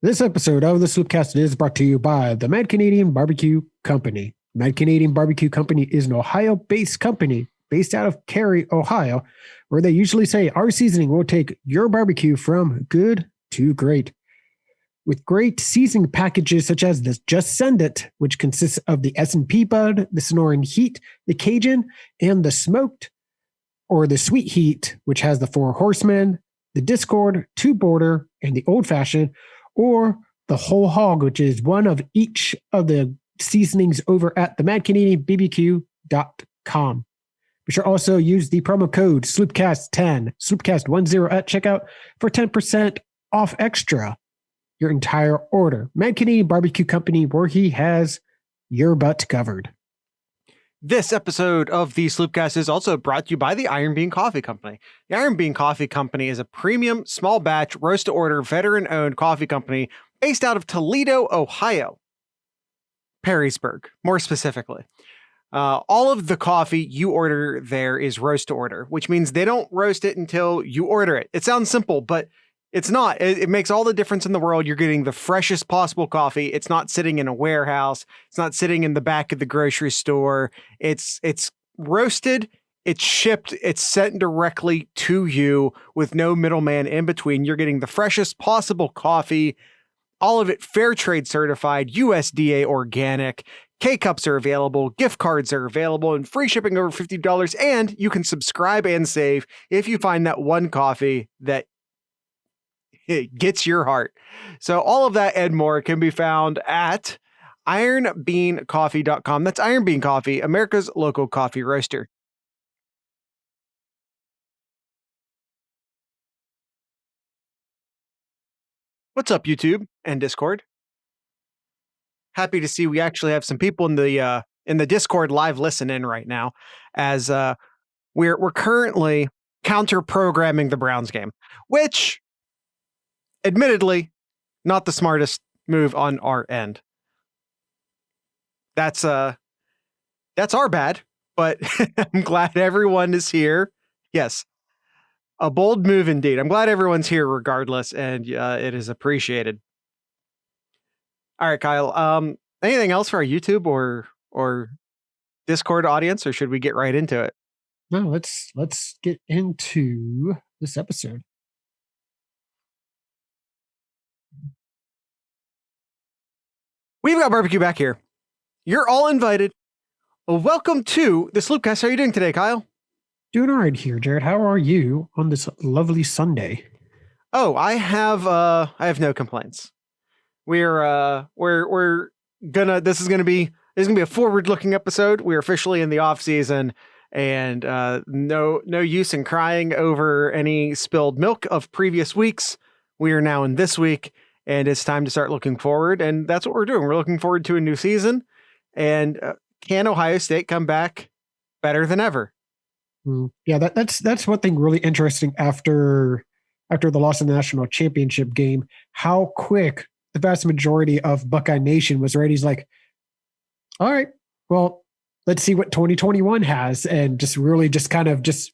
This episode of the Sloopcast is brought to you by the Mad Canadian Barbecue Company. Mad Canadian Barbecue Company is an Ohio-based company based out of Cary, Ohio, where they usually say our seasoning will take your barbecue from good to great. With great seasoning packages such as the Just Send It, which consists of the S&P Bud, the Sonoran Heat, the Cajun, and the Smoked, or the Sweet Heat, which has the Four Horsemen, the Discord, Two Border, and the Old Fashioned, or the Whole Hog, which is one of each of the seasonings over at the madcanadianbbq.com. Be sure also use the promo code SloopCast10, SloopCast10 at checkout for 10% off extra your entire order. Mad Canadian Barbecue Company, where he has your butt covered. This episode of the Sloopcast is also brought to you by the Iron Bean Coffee Company. The Iron Bean Coffee Company is a premium, small batch, roast-to-order, veteran-owned coffee company based out of Toledo, Ohio. Perrysburg, more specifically. All of the coffee you order there is roast-to-order, which means they don't roast it until you order it. It sounds simple, but it's not. It makes all the difference in the world. You're getting the freshest possible coffee. It's not sitting in a warehouse. It's not sitting in the back of the grocery store. It's roasted. It's shipped. It's sent directly to you with no middleman in between. You're getting the freshest possible coffee. All of it fair trade certified, USDA organic. K-cups are available, gift cards are available, and free shipping over $50. And you can subscribe and save if you find that one coffee that it gets your heart. So all of that and more can be found at ironbeancoffee.com. That's Iron Bean Coffee, America's local coffee roaster. What's up, YouTube and Discord? Happy to see we actually have some people in the Discord live listening right now, as we're currently counter programming the Browns game, which, admittedly, not the smartest move on our end. That's our bad, but I'm glad everyone is here. Yes, a bold move indeed. I'm glad everyone's here regardless, and it is appreciated. All right, Kyle. Anything else for our YouTube or Discord audience, or should we get right into it? No, let's get into this episode. We've got barbecue back here. You're all invited. Welcome to the Sloopcast. How are you doing today, Kyle? Doing all right here, Jared. How are you on this lovely Sunday? Oh, I have no complaints. We're gonna this is gonna be a forward-looking episode. We're officially in the off season, and no use in crying over any spilled milk of previous weeks. We are now in this week. And it's time to start looking forward. And that's what we're doing. We're looking forward to a new season. And can Ohio State come back better than ever? Yeah, that's one thing really interesting after the loss of the national championship game, how quick the vast majority of Buckeye Nation was ready. He's like, all right, well, let's see what 2021 has. And just really just kind of just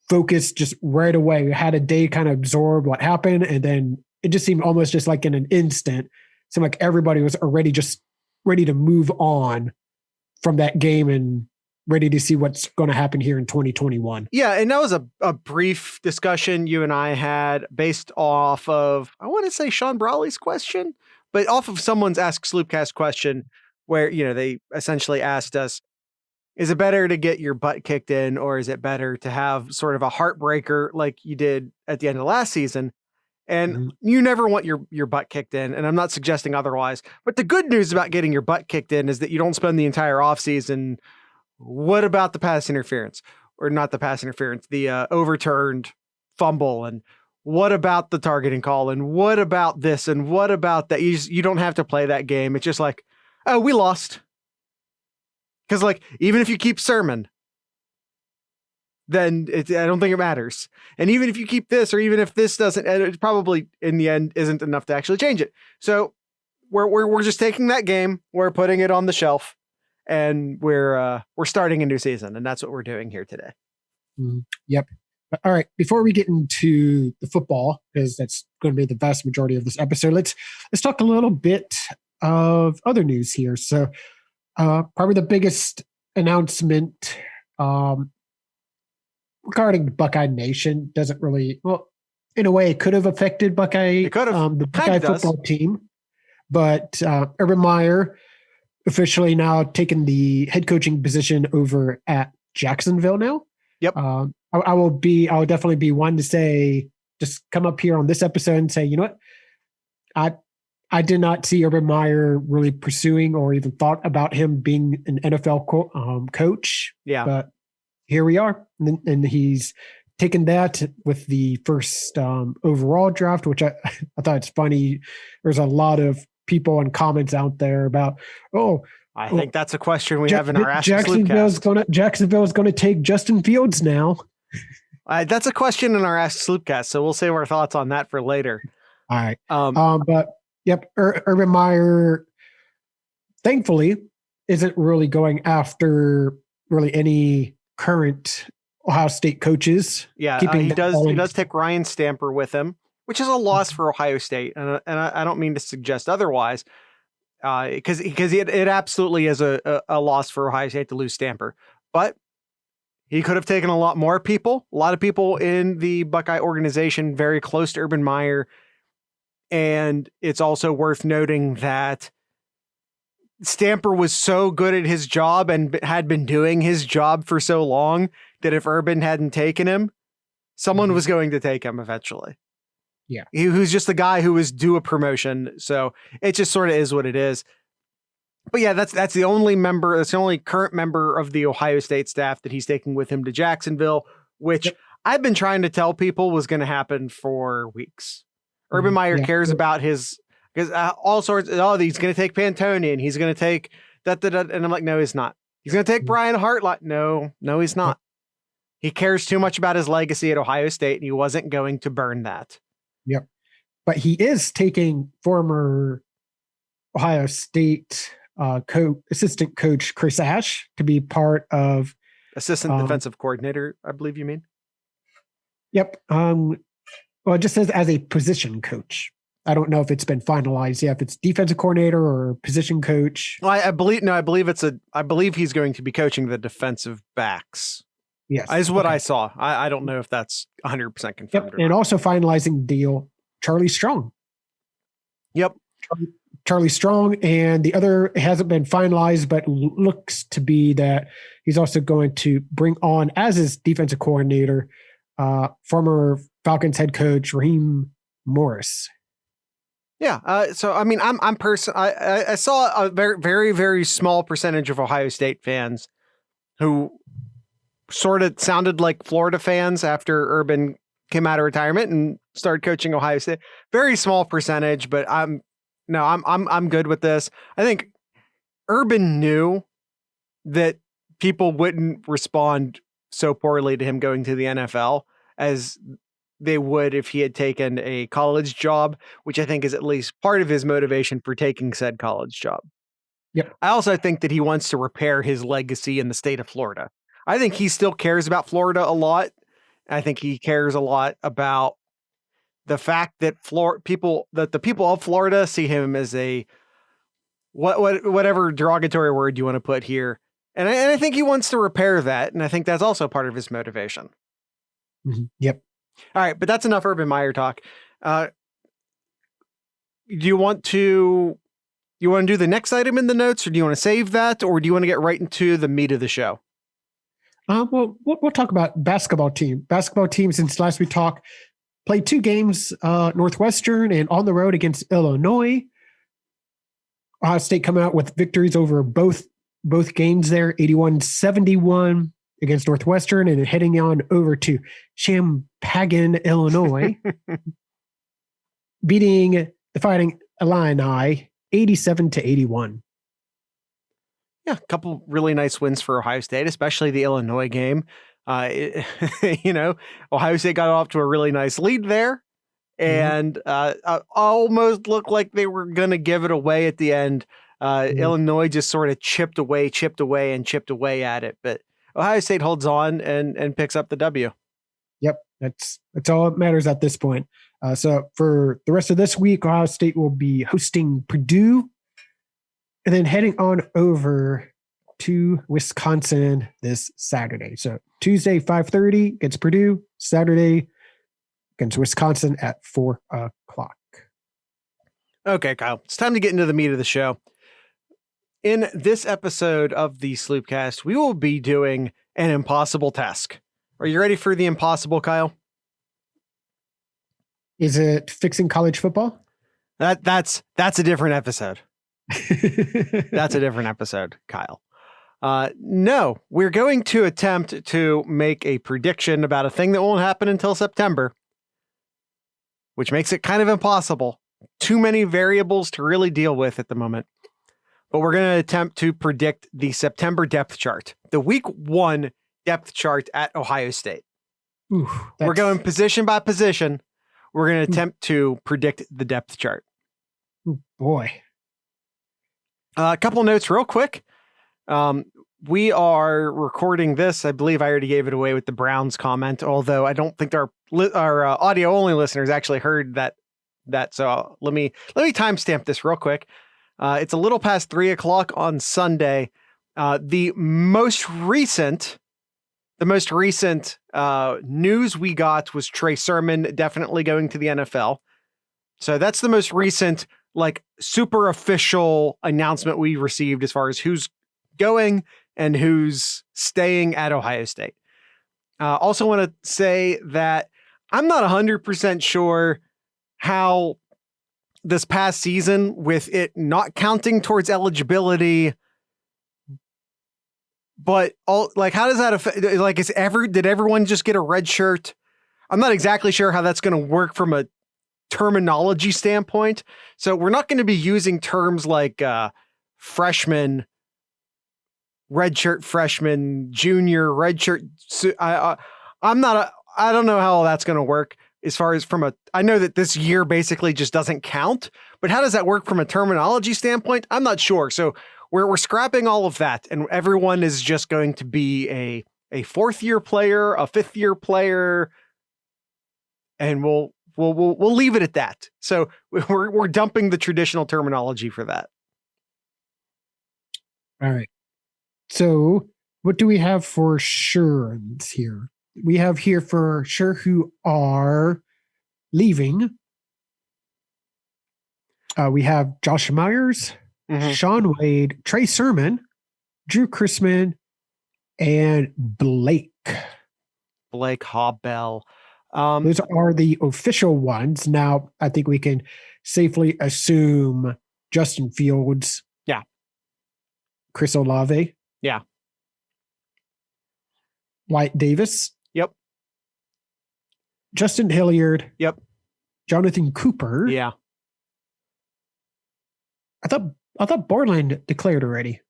focus just right away. We had a day kind of absorb what happened, and then it just seemed almost just like in an instant, seemed like everybody was already just ready to move on from that game and ready to see what's going to happen here in 2021. Yeah, and that was a brief discussion you and I had based off of, I want to say Sean Brawley's question, but off of someone's Ask Sloopcast question where, they essentially asked us, is it better to get your butt kicked in, or is it better to have sort of a heartbreaker like you did at the end of last season? And you never want your butt kicked in, and I'm not suggesting otherwise. But the good news about getting your butt kicked in is that you don't spend the entire offseason, what about the pass interference? Or not the pass interference, the overturned fumble, and what about the targeting call, and what about this, and what about that? You don't have to play that game. It's just like, oh, we lost. Because even if you keep Sermon, then I don't think it matters. And even if you keep this, or even if this doesn't, it probably in the end isn't enough to actually change it. So we're just taking that game, we're putting it on the shelf, and we're starting a new season, and that's what we're doing here today. Yep. All right, before we get into the football, because that's going to be the vast majority of this episode, let's talk a little bit of other news here. So, probably the biggest announcement regarding Buckeye Nation doesn't really, well, in a way, it could have affected Buckeye, It could have. the Buckeye football team, but Urban Meyer officially now taken the head coaching position over at Jacksonville now. Yep. I'll definitely be one to say, just come up here on this episode and say, you know what, I did not see Urban Meyer really pursuing or even thought about him being an NFL coach. Yeah. But here we are. And he's taken that with the first overall draft, which I thought it's funny. There's a lot of people and comments out there about, I think that's a question we have in our Ask Sloopcast. Jacksonville's going to take Justin Fields now. That's a question in our Ask Sloopcast, so we'll save our thoughts on that for later. All right. But yep, Urban Meyer, thankfully, isn't really going after really any current Ohio State coaches. Yeah, he does take Ryan Stamper with him, which is a loss for Ohio State, and I don't mean to suggest otherwise, because it absolutely is a loss for Ohio State to lose Stamper, but he could have taken a lot more people. A lot of people in the Buckeye organization very close to Urban Meyer. And it's also worth noting that Stamper was so good at his job and had been doing his job for so long that if Urban hadn't taken him, someone was going to take him eventually. Yeah. He was just the guy who was due a promotion. So it just sort of is what it is. But yeah, that's the only current member of the Ohio State staff that he's taking with him to Jacksonville, which I've been trying to tell people was going to happen for weeks. Urban Meyer cares about his, because all sorts, he's going to take Pantone and he's going to take that. And I'm like, no, he's not. He's going to take Brian Hartline. No, he's not. He cares too much about his legacy at Ohio State and he wasn't going to burn that. Yep. But he is taking former Ohio State assistant coach Chris Ash to be part of assistant defensive coordinator, I believe you mean. Yep. Well, it just says as a position coach. I don't know if it's been finalized yet, if it's defensive coordinator or position coach. Well, I believe he's going to be coaching the defensive backs. Yes. Is what I saw. I don't know if that's 100% confirmed. Yep. And also finalizing deal, Charlie Strong. Yep. Charlie Strong, and the other hasn't been finalized, but looks to be that he's also going to bring on as his defensive coordinator, former Falcons head coach Raheem Morris. Yeah. So I mean, I saw a very, very, very small percentage of Ohio State fans who sort of sounded like Florida fans after Urban came out of retirement and started coaching Ohio State. Very small percentage, but I'm good with this. I think Urban knew that people wouldn't respond so poorly to him going to the NFL as they would if he had taken a college job, which I think is at least part of his motivation for taking said college job. Yep. I also think that he wants to repair his legacy in the state of Florida. I think he still cares about Florida a lot. I think he cares a lot about the fact that the people of Florida see him as a whatever derogatory word you want to put here. And I think he wants to repair that. And I think that's also part of his motivation. Mm-hmm. Yep. All right. But that's enough Urban Meyer talk. Do you want to do the next item in the notes, or do you want to save that, or do you want to get right into the meat of the show? Well, we'll talk about basketball team. Basketball team, since last we talked, played 2 games, Northwestern and on the road against Illinois. Ohio State coming out with victories over both games there, 81-71 against Northwestern, and heading on over to Champaign, Illinois, beating the Fighting Illini 87-81. Yeah, a couple really nice wins for Ohio State, especially the Illinois game. Ohio State got off to a really nice lead there, and almost looked like they were going to give it away at the end. Illinois just sort of chipped away at it, but Ohio State holds on and picks up the W. Yep, that's all that matters at this point. So for the rest of this week, Ohio State will be hosting Purdue, and then heading on over to Wisconsin this Saturday. So Tuesday 5:30 against Purdue, Saturday against Wisconsin at 4:00. Okay, Kyle, it's time to get into the meat of the show. In this episode of the Sloopcast, we will be doing an impossible task. Are you ready for the impossible, Kyle? Is it fixing college football? That's a different episode. That's a different episode, Kyle. No, we're going to attempt to make a prediction about a thing that won't happen until September, which makes it kind of impossible. Too many variables to really deal with at the moment. But we're going to attempt to predict the September depth chart, the week 1 depth chart at Ohio State. Ooh, we're going position by position. We're going to attempt to predict the depth chart. Oh boy. A couple notes real quick. We are recording this. I believe I already gave it away with the Browns comment, although I don't think our audio only listeners actually heard that. So let me timestamp this real quick. It's a little past 3:00 on Sunday. The most recent news we got was Trey Sermon definitely going to the NFL. So that's the most recent, like, super official announcement we received as far as who's going and who's staying at Ohio State. Also want to say that I'm not 100% sure how this past season, with it not counting towards eligibility, but how does that affect? Like, did everyone just get a red shirt? I'm not exactly sure how that's going to work from a terminology standpoint. So we're not going to be using terms like freshman, redshirt freshman, junior, redshirt. I don't know how that's going to work as far as I know that this year basically just doesn't count, but how does that work from a terminology standpoint? I'm not sure. So we're scrapping all of that, and everyone is just going to be a 4th-year player, a 5th-year player, and we'll leave it at that. So we're dumping the traditional terminology for that. All right. So what do we have for sure here? We have here for sure who are leaving. We have Josh Myers, Sean Wade, Trey Sermon, Drew Chrisman, and Blake Hobbell. Those are the official ones. Now, I think we can safely assume Justin Fields. Yeah. Chris Olave. Yeah. Wyatt Davis. Yep. Justin Hilliard. Yep. Jonathan Cooper. Yeah. I thought Borland declared already.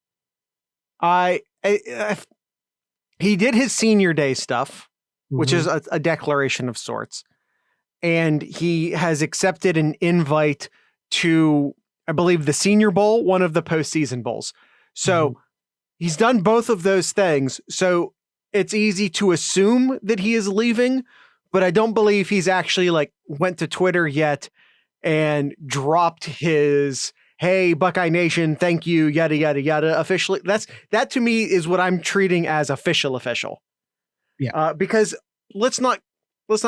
He did his senior day stuff, which is a declaration of sorts. And he has accepted an invite to, I believe, the Senior Bowl, one of the postseason bowls. So he's done both of those things. So it's easy to assume that he is leaving, but I don't believe he's actually went to Twitter yet and dropped his, "Hey, Buckeye Nation, thank you, yada, yada, yada," officially. That to me is what I'm treating as official. Yeah. Because let's not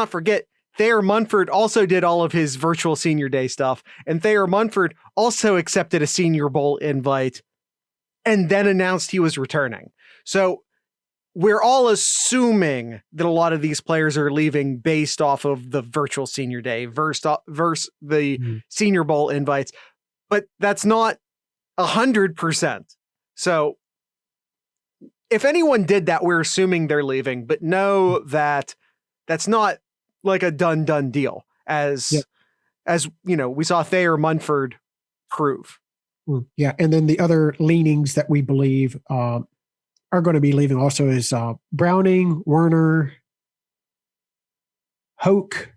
forget, Thayer Munford also did all of his virtual senior day stuff, and Thayer Munford also accepted a Senior Bowl invite and then announced he was returning. So we're all assuming that a lot of these players are leaving based off of the virtual senior day versus the Senior Bowl invites, but that's not 100%. So if anyone did that, we're assuming they're leaving, but know that that's not like a done deal, as we saw Thayer Munford prove. Yeah, and then the other leanings that we believe are going to be leaving also is Browning, Werner, Hoke,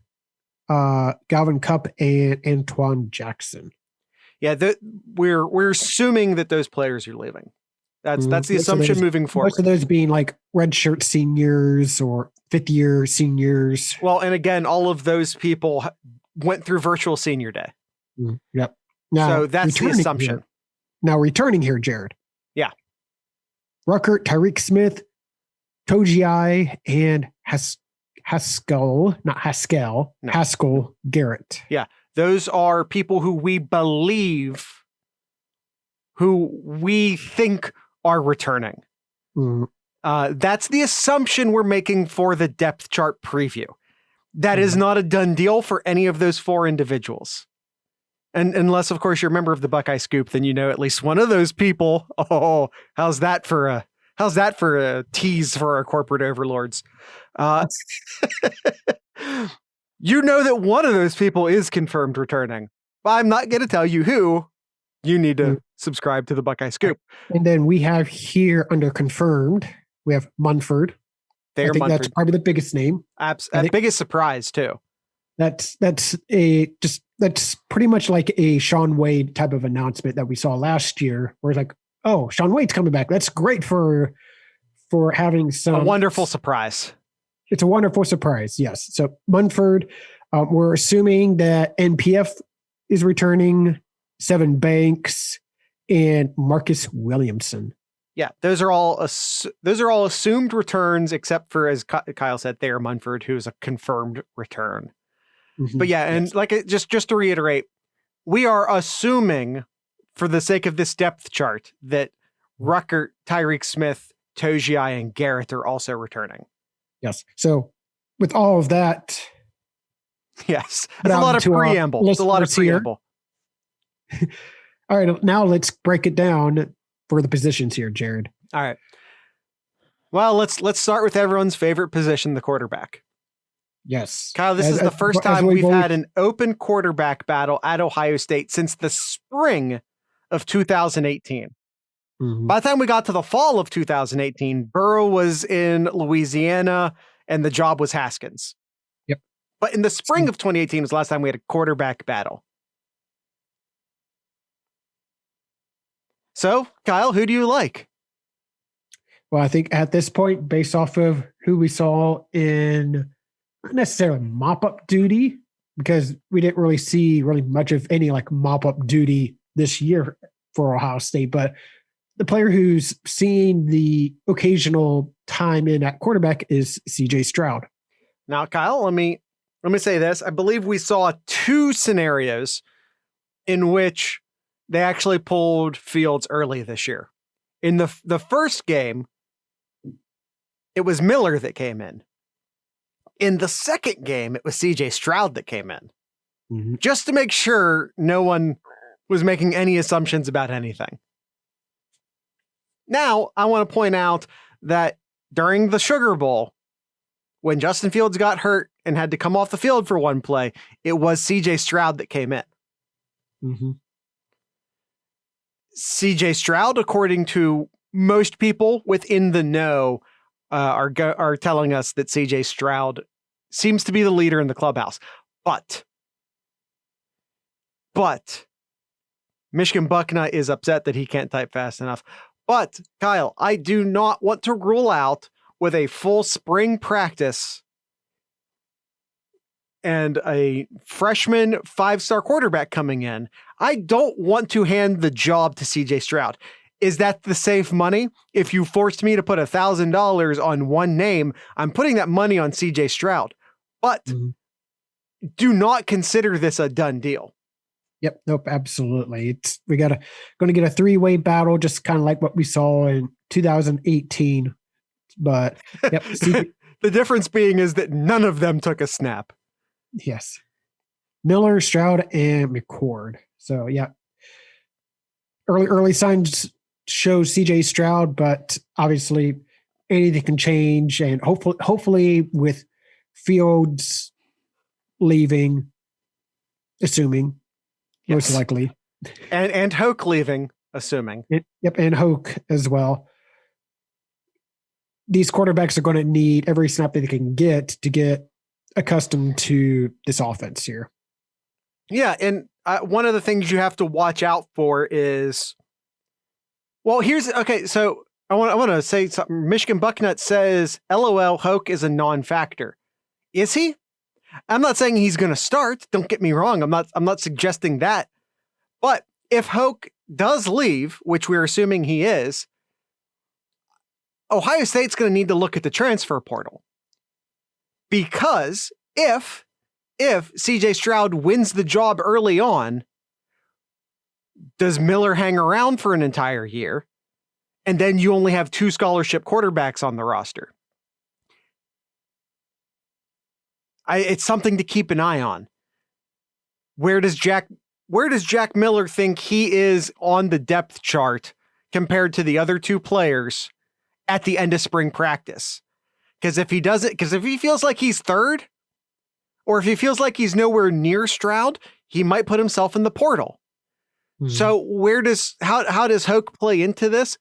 Galvin Cupp, and Antoine Jackson. Yeah, we're assuming that those players are leaving. That's the Most of assumption those- moving forward. Most of those being like redshirt seniors or fifth-year seniors. Well, and again, all of those people went through virtual senior day. Yep. Now, So that's the returning assumption. Returning here, Jared. Yeah. Ruckert, Tyreek Smith, Togiai, and Haskell Garrett. Yeah. Those are people who we think are returning. Mm, That's the assumption we're making for the depth chart preview. That is not a done deal for any of those 4 individuals. And unless, of course, you're a member of the Buckeye Scoop, then you know at least one of those people. Oh, how's that for a tease for our corporate overlords? You know that one of those people is confirmed returning. But I'm not going to tell you who. You need to subscribe to the Buckeye Scoop. And then we have here under confirmed, we have Munford. I think that's probably the biggest name. Biggest surprise too. That's pretty much like a Sean Wade type of announcement that we saw last year, where it's like, oh, Sean Wade's coming back. That's great for having a wonderful surprise. It's a wonderful surprise. Yes. So Munford, we're assuming that NPF is returning, Seven Banks, and Marcus Williamson. Yeah, those are all assumed returns, except for, as Kyle said, Thayer Munford, who is a confirmed return. Mm-hmm. But yeah, and just to reiterate, we are assuming, for the sake of this depth chart, that Ruckert, Tyreek Smith, Togiai, and Garrett are also returning. Yes. So with all of that, yes, that's a lot of preamble. It's a lot of preamble. All right, now let's break it down for the positions here, Jared. All right. Well, let's start with everyone's favorite position, the quarterback. Yes. Kyle, this is the first time we've had an open quarterback battle at Ohio State since the spring of 2018. Mm-hmm. By the time we got to the fall of 2018, Burrow was in Louisiana and the job was Haskins. Yep. But in the spring of 2018 was the last time we had a quarterback battle. So, Kyle, who do you like? Well, I think at this point, based off of who we saw in not necessarily mop-up duty, because we didn't really see much of any like mop-up duty this year for Ohio State, but the player who's seeing the occasional time in at quarterback is CJ Stroud. Now, Kyle, let me say this. I believe we saw 2 scenarios in which they actually pulled Fields early this year. In the first game, it was Miller that came in. In the second game, it was CJ Stroud that came in. Just to make sure no one was making any assumptions about anything. Now, I want to point out that during the Sugar Bowl, when Justin Fields got hurt and had to come off the field for one play, it was CJ Stroud that came in. Mm-hmm. CJ Stroud, according to most people within the know, are telling us that CJ Stroud seems to be the leader in the clubhouse. But Michigan Bucknut is upset that he can't type fast enough. But, Kyle, I do not want to rule out, with a full spring practice and a freshman 5-star quarterback coming in, I don't want to hand the job to CJ Stroud. Is that the safe money? If you forced me to put $1,000 on one name, I'm putting that money on CJ Stroud. But do not consider this a done deal. Yep. Nope. Absolutely. Going to get a 3-way battle, just kind of like what we saw in 2018. But yep. The difference being is that none of them took a snap. Yes. Miller, Stroud, and McCord. So yeah. Early signs show CJ Stroud, but obviously anything can change. And hopefully with Fields leaving, assuming, most likely. And Hoke leaving, assuming. And Hoke as well. These quarterbacks are going to need every snap that they can get to get accustomed to this offense here. Yeah, and one of the things you have to watch out for is, Well, so I want to say something. Michigan Bucknut says, LOL, Hoke is a non-factor. Is he? I'm not saying he's going to start. Don't get me wrong. I'm not suggesting that. But if Hoke does leave, which we're assuming he is, Ohio State's going to need to look at the transfer portal. Because if CJ Stroud wins the job early on, does Miller hang around for an entire year? And then you only have 2 scholarship quarterbacks on the roster. It's something to keep an eye on. Where does Jack Miller think he is on the depth chart compared to the other 2 players at the end of spring practice? Because if he feels like he's third, or if he feels like he's nowhere near Stroud, he might put himself in the portal. Mm-hmm. So how does Hoke play into this?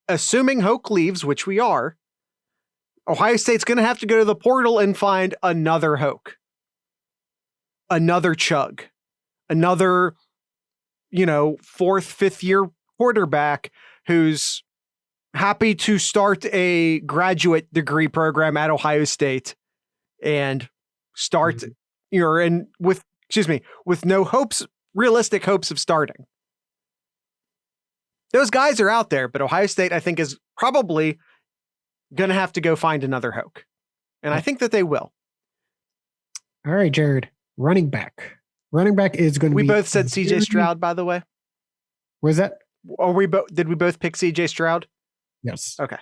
Assuming Hoke leaves, which we are, Ohio State's going to have to go to the portal and find another Hoke, another Chug, another, 4th, 5th year quarterback who's happy to start a graduate degree program at Ohio State and start, with no realistic hopes of starting. Those guys are out there, but Ohio State, I think, is probably going to have to go find another Hoke. And I think that they will. All right, Jared. Running back. Running back is going to be... We both said CJ Stroud, by the way. Was that? Did we both pick CJ Stroud? Yes. Okay.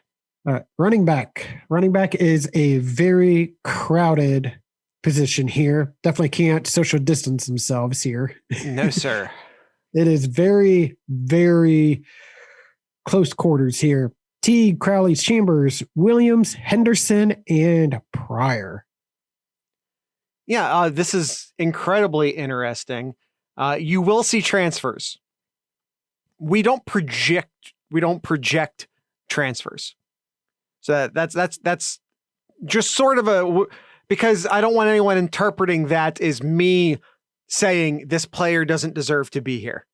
Running back. Running back is a very crowded position here. Definitely can't social distance themselves here. No, sir. It is very, very close quarters here. Teague, Crowley, Chambers, Williams, Henderson, and Pryor. Yeah, this is incredibly interesting. You will see transfers. We don't project transfers. So that's just sort of because I don't want anyone interpreting that as me saying this player doesn't deserve to be here.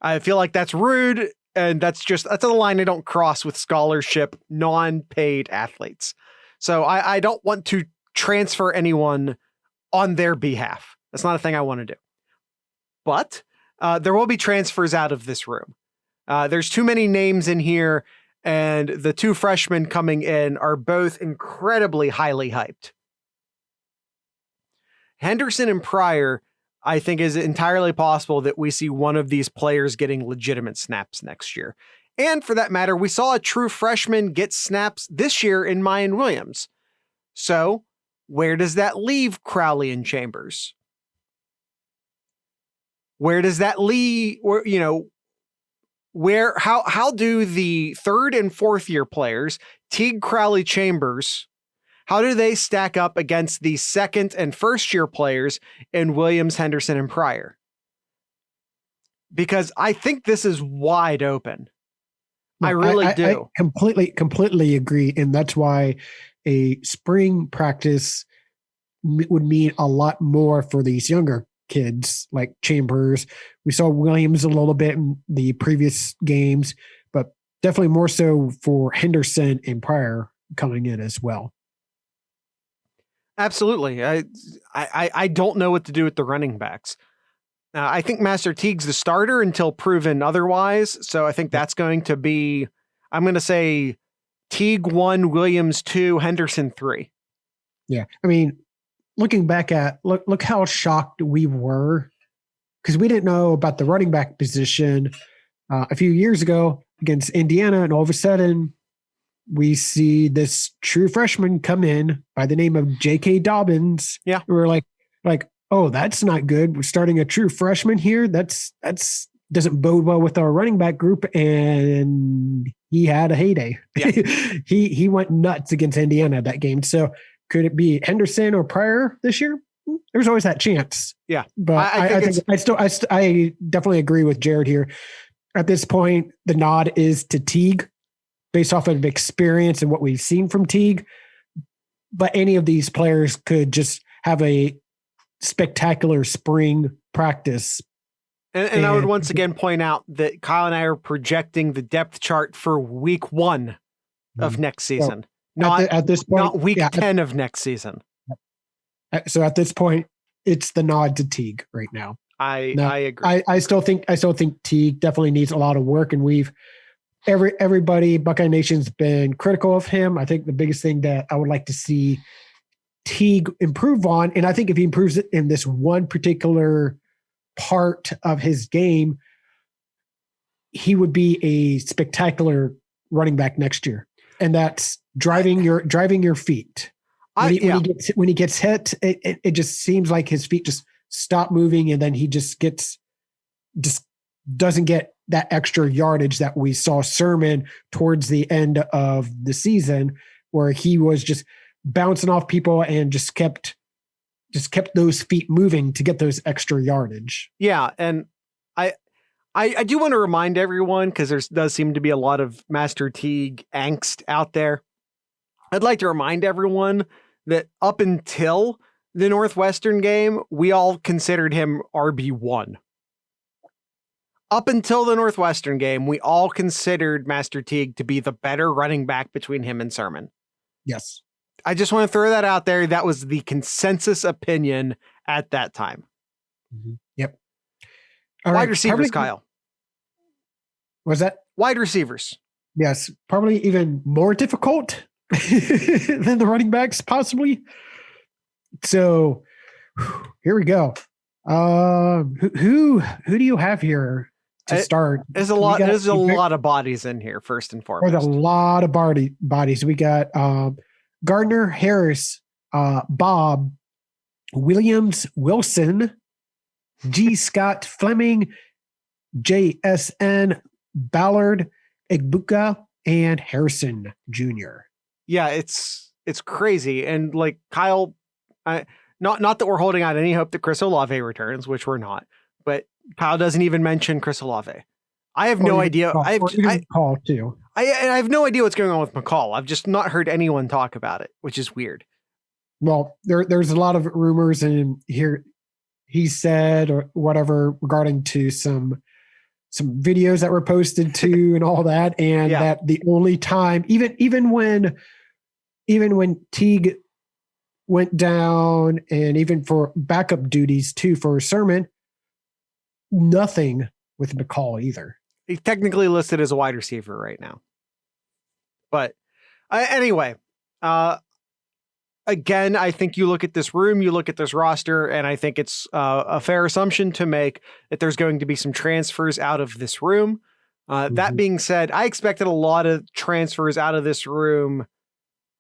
I feel like that's rude, and that's a line I don't cross with scholarship, non-paid athletes. So I don't want to transfer anyone on their behalf. That's not a thing I want to do. But there will be transfers out of this room. There's too many names in here, and the 2 freshmen coming in are both incredibly highly hyped. Henderson and Pryor, I think, is entirely possible that we see one of these players getting legitimate snaps next year. And for that matter, we saw a true freshman get snaps this year in Meyer Williams. So where does that leave Crowley and Chambers? Where does that leave, or, how do the 3rd and 4th year players, Teague, Crowley, Chambers, how do they stack up against the 2nd and 1st year players in Williams, Henderson, and Pryor? Because I think this is wide open. I really do. I completely agree. And that's why a spring practice would mean a lot more for these younger kids like Chambers. We saw Williams a little bit in the previous games, but definitely more so for Henderson and Pryor coming in as well. Absolutely. I don't know what to do with the running backs. I think Master Teague's the starter until proven otherwise. So I think that's going to be, I'm going to say Teague 1, Williams 2, Henderson 3. Yeah. I mean, looking back at, look how shocked we were, because we didn't know about the running back position a few years ago against Indiana. And all of a sudden, we see this true freshman come in by the name of J.K. Dobbins. Yeah. We're like, oh, that's not good. We're starting a true freshman here. That's doesn't bode well with our running back group. And he had a heyday. Yeah. he went nuts against Indiana that game. So could it be Henderson or Pryor this year? There's always that chance. Yeah. But I definitely agree with Jared here. At this point, the nod is to Teague, based off of experience and what we've seen from Teague. But any of these players could just have a spectacular spring practice And I would once again point out that Kyle and I are projecting the depth chart for week 1 of next season, at this point, not week 10 of next season. So at this point, it's the nod to Teague right now. I agree. I still think Teague definitely needs a lot of work, and everybody, Buckeye Nation's been critical of him. I think the biggest thing that I would like to see Teague improve on, and I think if he improves it in this one particular part of his game, he would be a spectacular running back next year. And that's driving your feet. When he gets hit, it just seems like his feet just stop moving, and then he just doesn't get that extra yardage that we saw Sermon towards the end of the season, where he was just bouncing off people and just kept those feet moving to get those extra yardage. Yeah, and I do want to remind everyone, because there does seem to be a lot of Master Teague angst out there. I'd like to remind everyone that up until the Northwestern game, we all considered him RB1. Up until the Northwestern game, we all considered Master Teague to be the better running back between him and Sermon. Yes. I just want to throw that out there. That was the consensus opinion at that time. Mm-hmm. Yep. Wide receivers, Kyle. Was that? Wide receivers. Yes. Probably even more difficult than the running backs, possibly. So here we go. Who do you have here to start? There's a lot of bodies in here, first and foremost. There's a lot of bodies. We got Gardner, Harris, Bob, Williams, Wilson, G. Scott, Fleming, JSN, Ballard, Egbuka, and Harrison Jr. Yeah, it's crazy. And like Kyle, not that we're holding out any hope that Chris Olave returns, which we're not, but Kyle doesn't even mention Chris Olave. I have no idea. I have no idea what's going on with McCall. I've just not heard anyone talk about it, which is weird. Well, there's a lot of rumors, and here he said or whatever regarding to some videos that were posted to and all that, and that the only time, even when Teague went down, and even for backup duties too for Sermon, nothing with McCall either. He's technically listed as a wide receiver right now. But anyway, again, I think you look at this room, you look at this roster, and I think it's a fair assumption to make that there's going to be some transfers out of this room. That being said, I expected a lot of transfers out of this room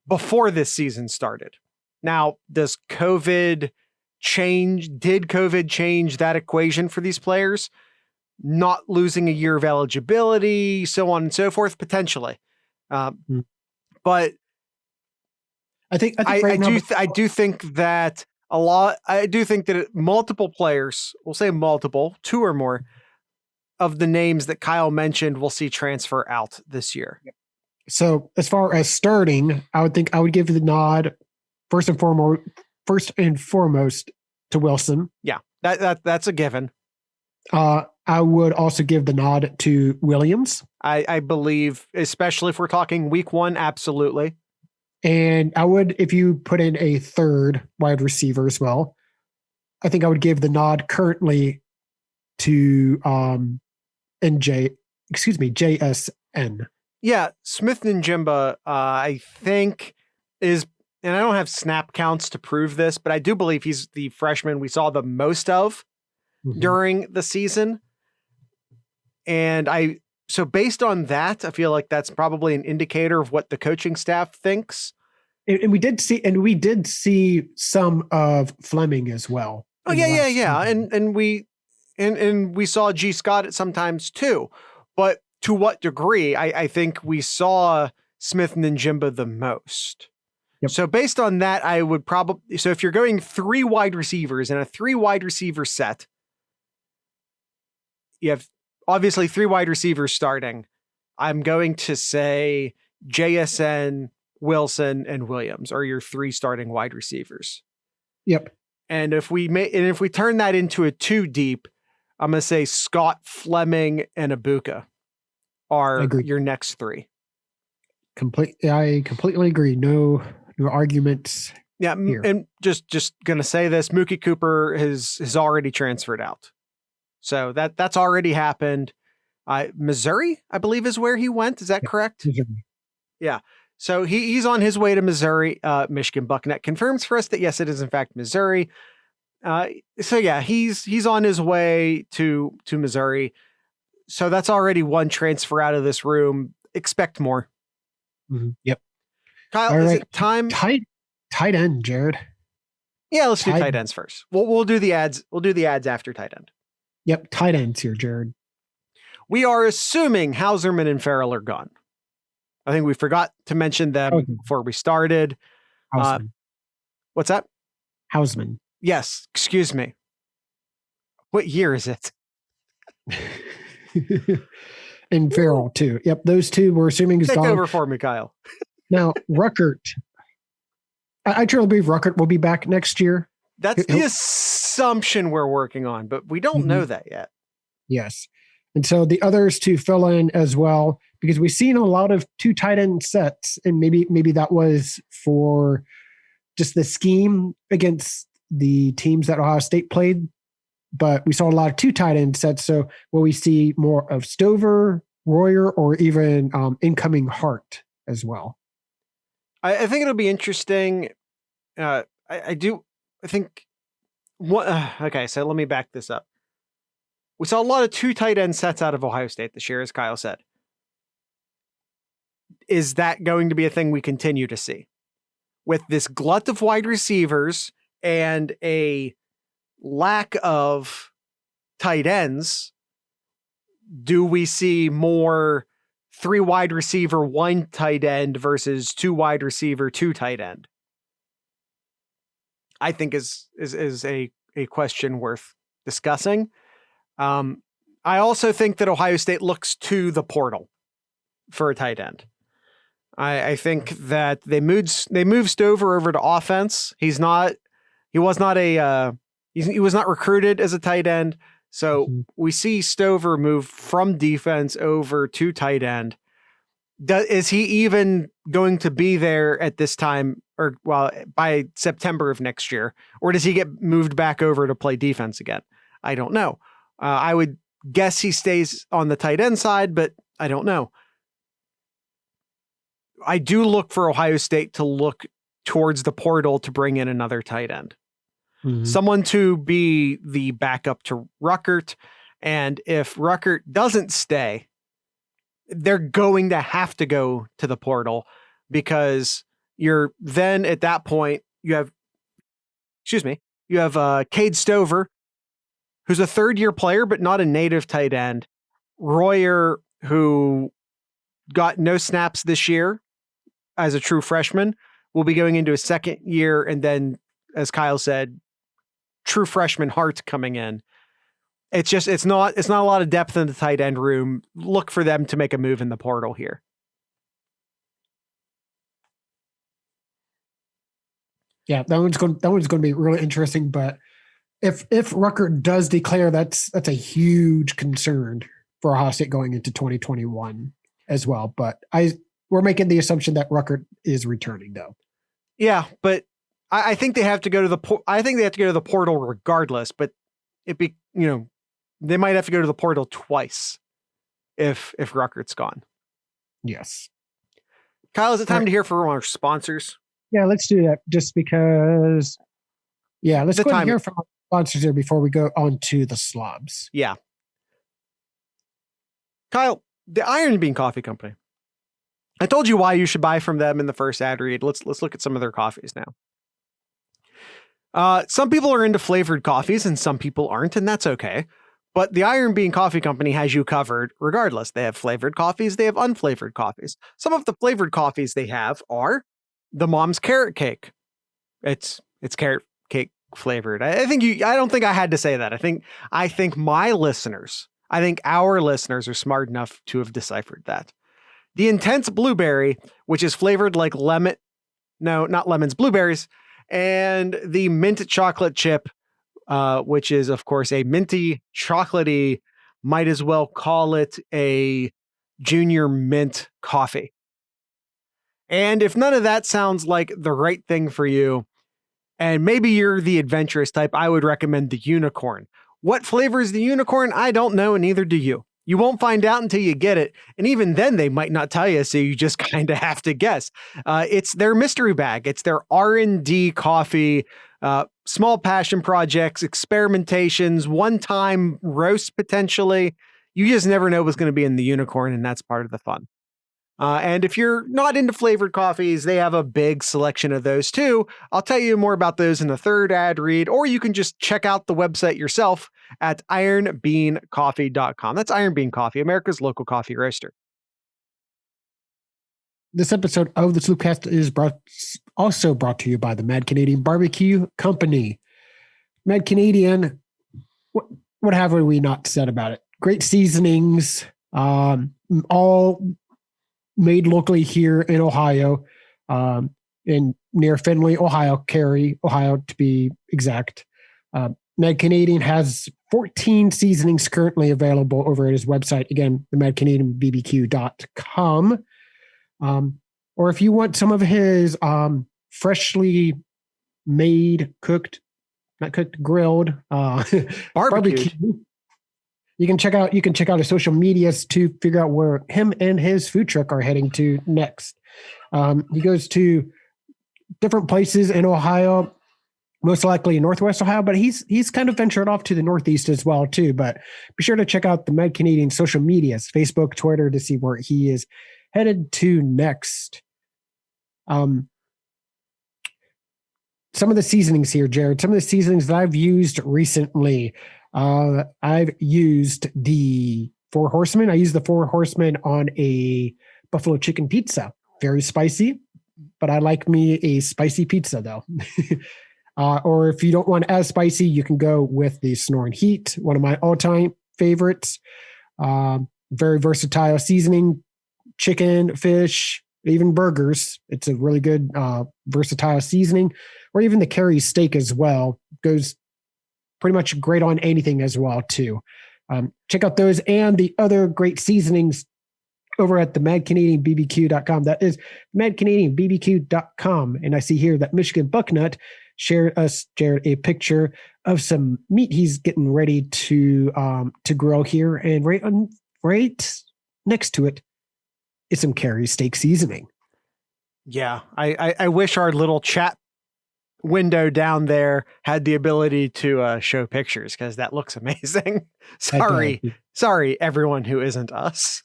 before this season started. Now, did COVID change that equation for these players? Not losing a year of eligibility, so on and so forth, potentially. But I do think that multiple players, we'll say multiple, 2 or more of the names that Kyle mentioned will see transfer out this year. So as far as starting, I would give the nod first and foremost to Wilson. Yeah, that's a given. I would also give the nod to Williams. I believe, especially if we're talking week 1, absolutely. And I would, if you put in a third wide receiver as well, I think I would give the nod currently to JSN. Yeah, Smith Njimba, I think is, and I don't have snap counts to prove this, but I do believe he's the freshman we saw the most of during the season. And so based on that, I feel like that's probably an indicator of what the coaching staff thinks. And we did see some of Fleming as well. Oh yeah. And we saw G. Scott at sometimes too, but to what degree? I think we saw Smith Njimba the most. Yep. So based on that, I would probably, so if you're going 3 wide receivers in a 3 wide receiver set, you have obviously 3 wide receivers starting. I'm going to say JSN, Wilson, and Williams are your 3 starting wide receivers. Yep. And if we turn that into a 2 deep, I'm going to say Scott, Fleming, and Ibuka are your next three. I completely agree. No arguments. Yeah, here. And just going to say this, Mookie Cooper has already transferred out. So that's already happened. Missouri, I believe, is where he went. Is that correct? Missouri. Yeah. So he's on his way to Missouri. Michigan Bucknet confirms for us that yes, it is in fact Missouri. So yeah, he's on his way to Missouri. So that's already one transfer out of this room. Expect more. Mm-hmm. Yep. Kyle, is it time? Tight end, Jared. Yeah, let's do tight ends first. We'll do the ads. We'll do the ads after tight end. Yep, tight ends here, Jared. We are assuming Hauserman and Farrell are gone. I think we forgot to mention them before we started. What's that? Hausman. Yes, excuse me. What year is it? And Farrell too. Yep, those two we're assuming is Take gone. over for me, Kyle. Now, Ruckert. I truly believe Ruckert will be back next year. That's the assumption we're working on, but we don't know that yet. Yes. And so the others to fill in as well, because we've seen a lot of 2 tight end sets, and maybe that was for just the scheme against the teams that Ohio State played. But we saw a lot of 2 tight end sets. So will we see more of Stover, Royer, or even incoming Hart as well? I think it'll be interesting. Okay, so let me back this up. We saw a lot of 2 tight end sets out of Ohio State this year, as Kyle said. Is that going to be a thing we continue to see? With this glut of wide receivers and a lack of tight ends, do we see more 3 wide receiver, 1 tight end versus 2 wide receiver, 2 tight end? I think is a question worth discussing. I also think that Ohio State looks to the portal for a tight end. I think that they moved Stover over to offense. He was not recruited as a tight end. So we see Stover move from defense over to tight end. Is he even going to be there at this time, or by September of next year, or does he get moved back over to play defense again? I don't know. I would guess he stays on the tight end side, but I don't know. I do look for Ohio State to look towards the portal to bring in another tight end. Someone to be the backup to Ruckert. And if Ruckert doesn't stay, they're going to have to go to the portal, because you're then at that point, you have Cade Stover, who's a 3rd-year player, but not a native tight end. Royer, who got no snaps this year as a true freshman, will be going into a 2nd year. And then, as Kyle said, true freshman Hart coming in. It's not a lot of depth in the tight end room. Look for them to make a move in the portal here. Yeah, that one's going to be really interesting. But if Ruckert does declare, that's a huge concern for Ohio State going into 2021 as well. But we're making the assumption that Ruckert is returning, though. Yeah, but I think they have to go to the portal regardless. But they might have to go to the portal twice if Ruckert's gone. Yes. Kyle, is it time to hear from our sponsors? Yeah, let's do that. Just because. Yeah, let's go and hear from our sponsors here before we go on to the slobs. Yeah. Kyle, the Iron Bean Coffee Company. I told you why you should buy from them in the first ad read. Let's look at some of their coffees now. Some people are into flavored coffees and some people aren't, and that's okay. But the Iron Bean Coffee Company has you covered regardless. They have flavored coffees. They have unflavored coffees. Some of the flavored coffees they have are the Mom's Carrot Cake. It's carrot cake flavored. I don't think I had to say that. I think our listeners are smart enough to have deciphered that. The Intense Blueberry, which is flavored like blueberries, and the Mint Chocolate Chip, which is, of course, a minty, chocolatey, might as well call it a junior mint coffee. And if none of that sounds like the right thing for you, and maybe you're the adventurous type, I would recommend the unicorn. What flavor is the unicorn? I don't know, and neither do you. You won't find out until you get it. And even then, they might not tell you, so you just kind of have to guess. It's their mystery bag. It's their R&D coffee, small passion projects, experimentations, one-time roast potentially. You just never know what's going to be in the unicorn, and that's part of the fun. And if you're not into flavored coffees, they have a big selection of those too. I'll tell you more about those in the third ad read, or you can just check out the website yourself at ironbeancoffee.com. That's Iron Bean Coffee, America's local coffee roaster. This episode of the Sloopcast is also brought to you by the Mad Canadian Barbecue Company. Mad Canadian, what have we not said about it? Great seasonings, all made locally here in Ohio, in near Findlay, Ohio, Cary, Ohio to be exact. Mad Canadian has 14 seasonings currently available over at his website. Again, the madcanadianbbq.com. Or if you want some of his freshly made, grilled barbecue. You can check out his social medias to figure out where him and his food truck are heading to next. He goes to different places in Ohio, most likely in Northwest Ohio, but he's kind of ventured off to the Northeast as well too. But be sure to check out the Mad Canadian social medias, Facebook, Twitter, to see where he is headed to next. Some of the seasonings here, Jared, some of the seasonings that I've used recently. I've used the Four Horsemen. I used the Four Horsemen on a buffalo chicken pizza. Very spicy, but I like me a spicy pizza though. Or if you don't want as spicy, you can go with the Snoring Heat, one of my all-time favorites. Very versatile seasoning, chicken, fish, even burgers. It's a really good versatile seasoning. Or even the Cary steak as well. Goes pretty much great on anything as well too. Check out those and the other great seasonings over at the madcanadianbbq.com. That is madcanadianbbq.com. And I see here that Michigan Bucknut shared a picture of some meat he's getting ready to grill here, and right next to it is some Cary steak seasoning. Yeah, I wish our little chat window down there had the ability to show pictures, because that looks amazing. Sorry, everyone who isn't us.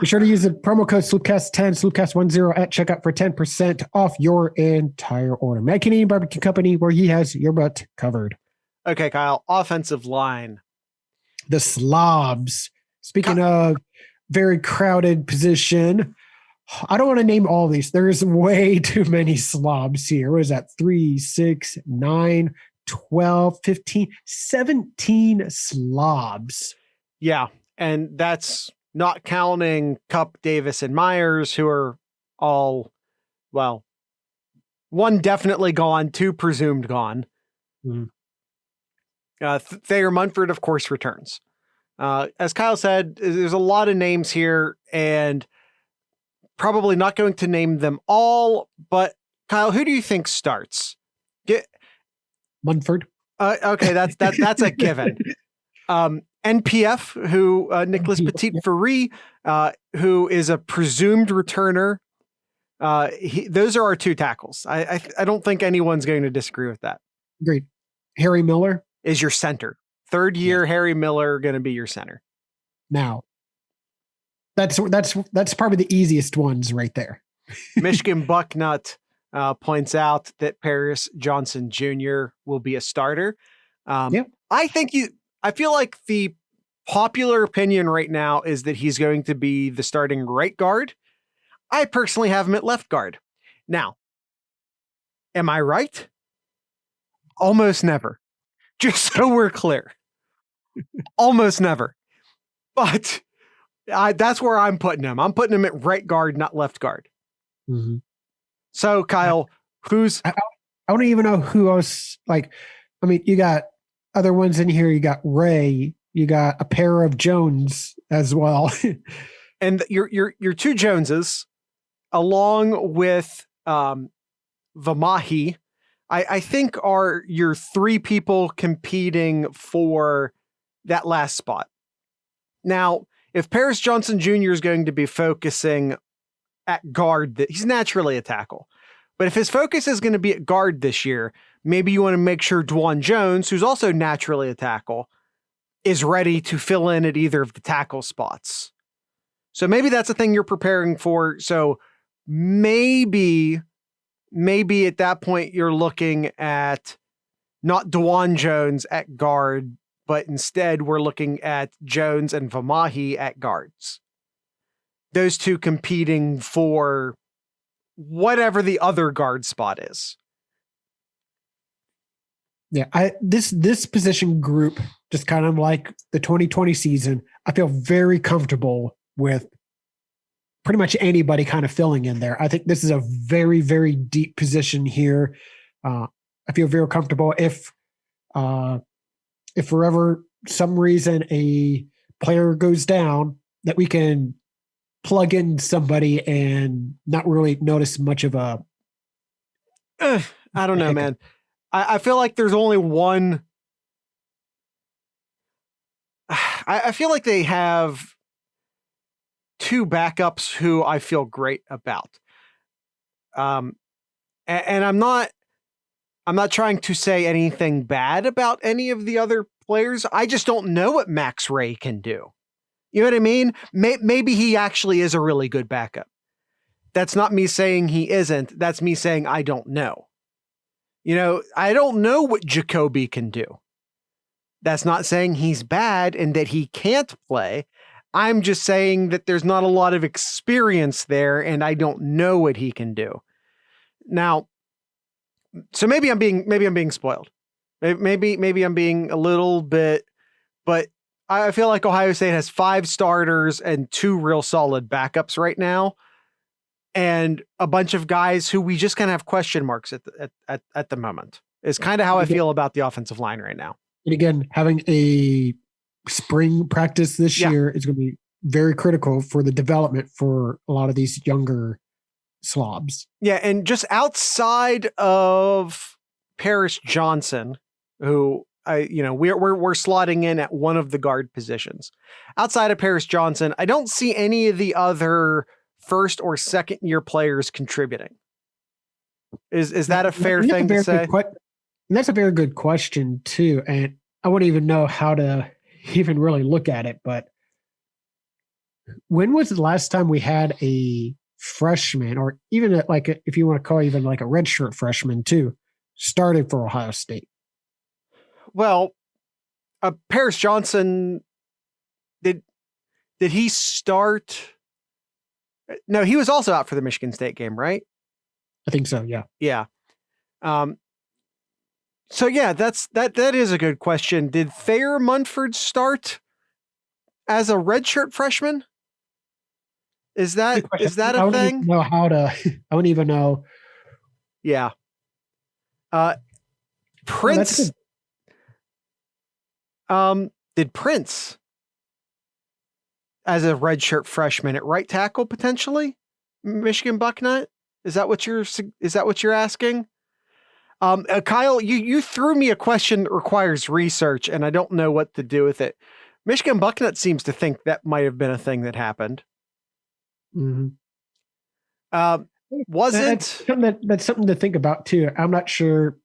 Be sure to use the promo code Sloopcast10, Sloopcast10 at checkout for 10% off your entire order. Mad Canadian Barbecue Company, where he has your butt covered. Okay, Kyle, offensive line. The slobs. Speaking of very crowded position, I don't want to name all these. There's way too many slobs here. What is that? 3, 6, 9, 12, 15, 17 slobs. Yeah, and that's not counting Cup, Davis, and Myers, who are all, well, one definitely gone, 2 presumed gone. Mm-hmm. Thayer Munford, of course, returns. As Kyle said, there's a lot of names here, and probably not going to name them all, but Kyle, who do you think starts? Munford. Okay, that's a given. NPF, who Nicholas Petit-Ferry, who is a presumed returner. Those are our 2 tackles. I don't think anyone's going to disagree with that. Great. Harry Miller is your center. Third year, Harry Miller going to be your center. Now, that's probably the easiest ones right there. Michigan Bucknut points out that Paris Johnson Jr. will be a starter. Yep. I feel like the popular opinion right now is that he's going to be the starting right guard. I personally have him at left guard. Now, am I right? Almost never. Just so we're clear. Almost never. But that's where I'm putting him. I'm putting him at right guard, not left guard. Mm-hmm. So, Kyle, I don't even know who else, like, I mean, you got other ones in here. You got Ray. You got a pair of Jones as well. And your two Joneses, along with Vamahi, I think are your three people competing for that last spot. Now, if Paris Johnson Jr. is going to be focusing at guard, he's naturally a tackle. But if his focus is going to be at guard this year, maybe you want to make sure Dwan Jones, who's also naturally a tackle, is ready to fill in at either of the tackle spots. So maybe that's a thing you're preparing for. So maybe at that point you're looking at not Dwan Jones at guard, but instead we're looking at Jones and Vamahi at guards. Those two competing for whatever the other guard spot is. Yeah, this position group, just kind of like the 2020 season, I feel very comfortable with pretty much anybody kind of filling in there. I think this is a very, very deep position here. I feel very comfortable if for ever some reason a player goes down, that we can plug in somebody and not really notice much of a. I don't know, man. I feel like there's only one. I feel like they have two backups who I feel great about. And I'm not trying to say anything bad about any of the other players. I just don't know what Max Ray can do. You know what I mean? Maybe he actually is a really good backup. That's not me saying he isn't. That's me saying I don't know. You know, I don't know what Jacoby can do. That's not saying he's bad and that he can't play. I'm just saying that there's not a lot of experience there and I don't know what he can do. Now, so maybe I'm being spoiled. Maybe I'm being a little bit, but I feel like Ohio State has 5 starters and 2 real solid backups right now, and a bunch of guys who we just kind of have question marks at the moment. Is kind of how I feel about the offensive line right now. And again, having a spring practice this year is going to be very critical for the development for a lot of these younger slobs. Yeah, and just outside of Paris Johnson, who we're slotting in at one of the guard positions. Outside of Paris Johnson, I don't see any of the other first or second year players contributing. Is that a fair thing to say? And that's a very good question too. And I wouldn't even know how to even really look at it, but when was the last time we had a freshman, or even if you want to call even like a redshirt freshman too, started for Ohio State? Well, Paris Johnson, did he start? No, he was also out for the Michigan State game, right? I think so. Yeah. Yeah. So yeah, that is a good question. Did Thayer Munford start as a redshirt freshman? Is that a thing? Know how to. I wouldn't even know. Yeah. Prince. Did Prince as a redshirt freshman at right tackle potentially? Michigan Bucknut? Is that what you're asking? Kyle, you threw me a question that requires research, and I don't know what to do with it. Michigan Bucknut seems to think that might have been a thing that happened. Mm-hmm. Wasn't that's something to think about too. I'm not sure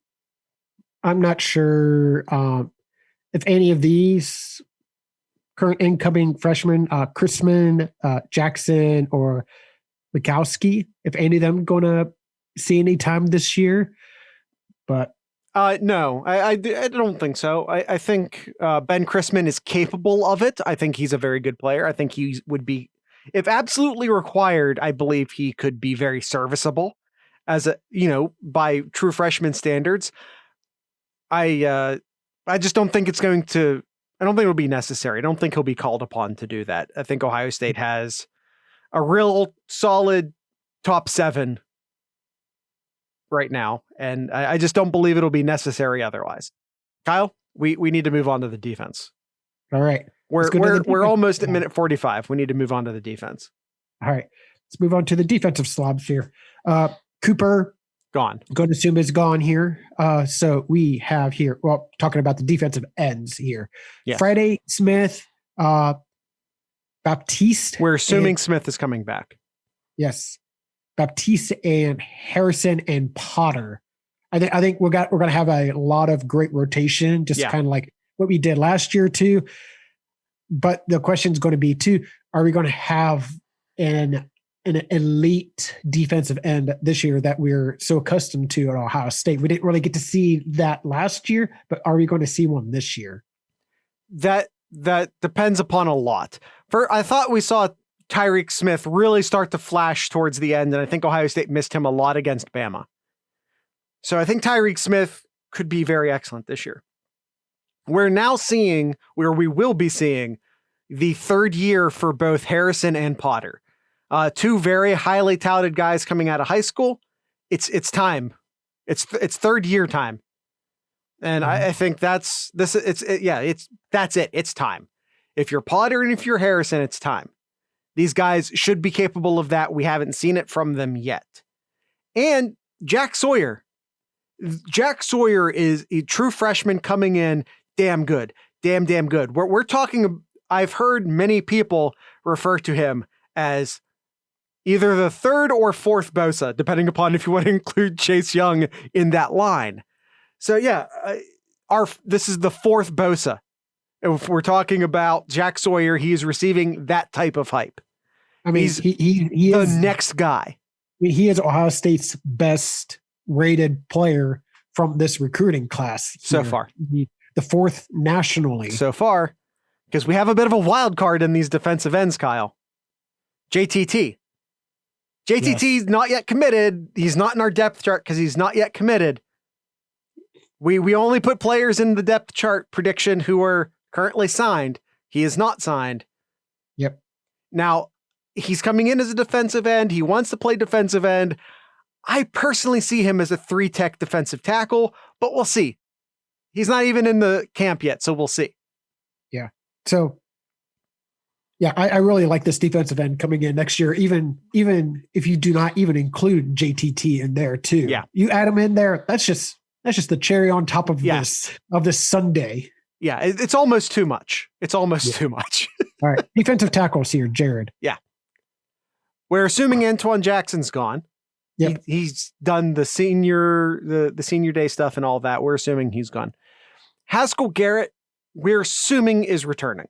if any of these current incoming freshmen, Chrisman, Jackson, or Mikowski, if any of them going to see any time this year. But no, I don't think so. I think Ben Chrisman is capable of it. I think he's a very good player. I think he would be, if absolutely required, I believe he could be very serviceable as by true freshman standards. I just don't think it's going to, I don't think it'll be necessary. I don't think he'll be called upon to do that. I think Ohio State has a real solid top 7 right now. And I just don't believe it'll be necessary otherwise. Kyle, we need to move on to the defense. All right. We're almost at minute 45. We need to move on to the defense. All right. Let's move on to the defensive slobs here. Cooper. Gone. Going to assume is gone here. So we have here, well, talking about the defensive ends here. Yes. Friday, Smith, Baptiste. We're assuming Smith is coming back. Yes. Baptiste and Harrison and Potter. I think we're going to have a lot of great rotation, just kind of like what we did last year too. But the question is going to be too, are we going to have an elite defensive end this year that we're so accustomed to at Ohio State? We didn't really get to see that last year, but are we going to see one this year? That depends upon a lot. I thought we saw Tyreek Smith really start to flash towards the end, and I think Ohio State missed him a lot against Bama. So I think Tyreek Smith could be very excellent this year. We will be seeing the third year for both Harrison and Potter. Two very highly touted guys coming out of high school. It's time. It's third year time. And I think that's it. It's time. If you're Potter and if you're Harrison, it's time. These guys should be capable of that. We haven't seen it from them yet. And Jack Sawyer. Jack Sawyer is a true freshman coming in damn good. Damn good. We're talking, I've heard many people refer to him as either the third or fourth Bosa, depending upon if you want to include Chase Young in that line. So yeah, this is the fourth Bosa. If we're talking about Jack Sawyer, he is receiving that type of hype. I mean, he the is next guy. I mean, he is Ohio State's best rated player from this recruiting class so far. The fourth nationally so far, because we have a bit of a wild card in these defensive ends, Kyle. JTT is not yet committed. He's not in our depth chart because he's not yet committed. We only put players in the depth chart prediction who are currently signed. He is not signed. Yep. Now, he's coming in as a defensive end. He wants to play defensive end. I personally see him as a 3-tech defensive tackle, but we'll see. He's not even in the camp yet, so we'll see. Yeah. So, yeah, I really like this defensive end coming in next year, even if you do not even include JTT in there too. Yeah. You add him in there, that's just the cherry on top of this Sunday. Yeah, it's almost too much. Too much. All right. Defensive tackles here, Jared. Yeah. We're assuming Antoine Jackson's gone. Yep. He's done the senior day stuff and all that. We're assuming he's gone. Haskell Garrett, we're assuming is returning.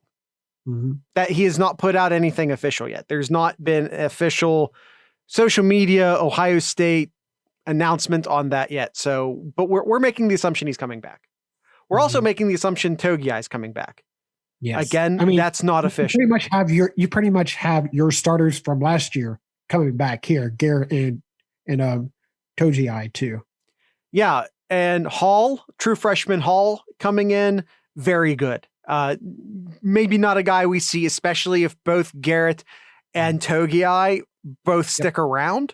Mm-hmm. That he has not put out anything official yet. There's not been official social media Ohio State announcement on that yet. So, but we're making the assumption he's coming back. We're also making the assumption Togiai is coming back. Yes. Again, I mean, that's not official. You pretty much have your starters from last year coming back here, Garrett and Togiai too. Yeah, and Hall, true freshman Hall coming in, very good. Maybe not a guy we see, especially if both Garrett and Togiai both stick around.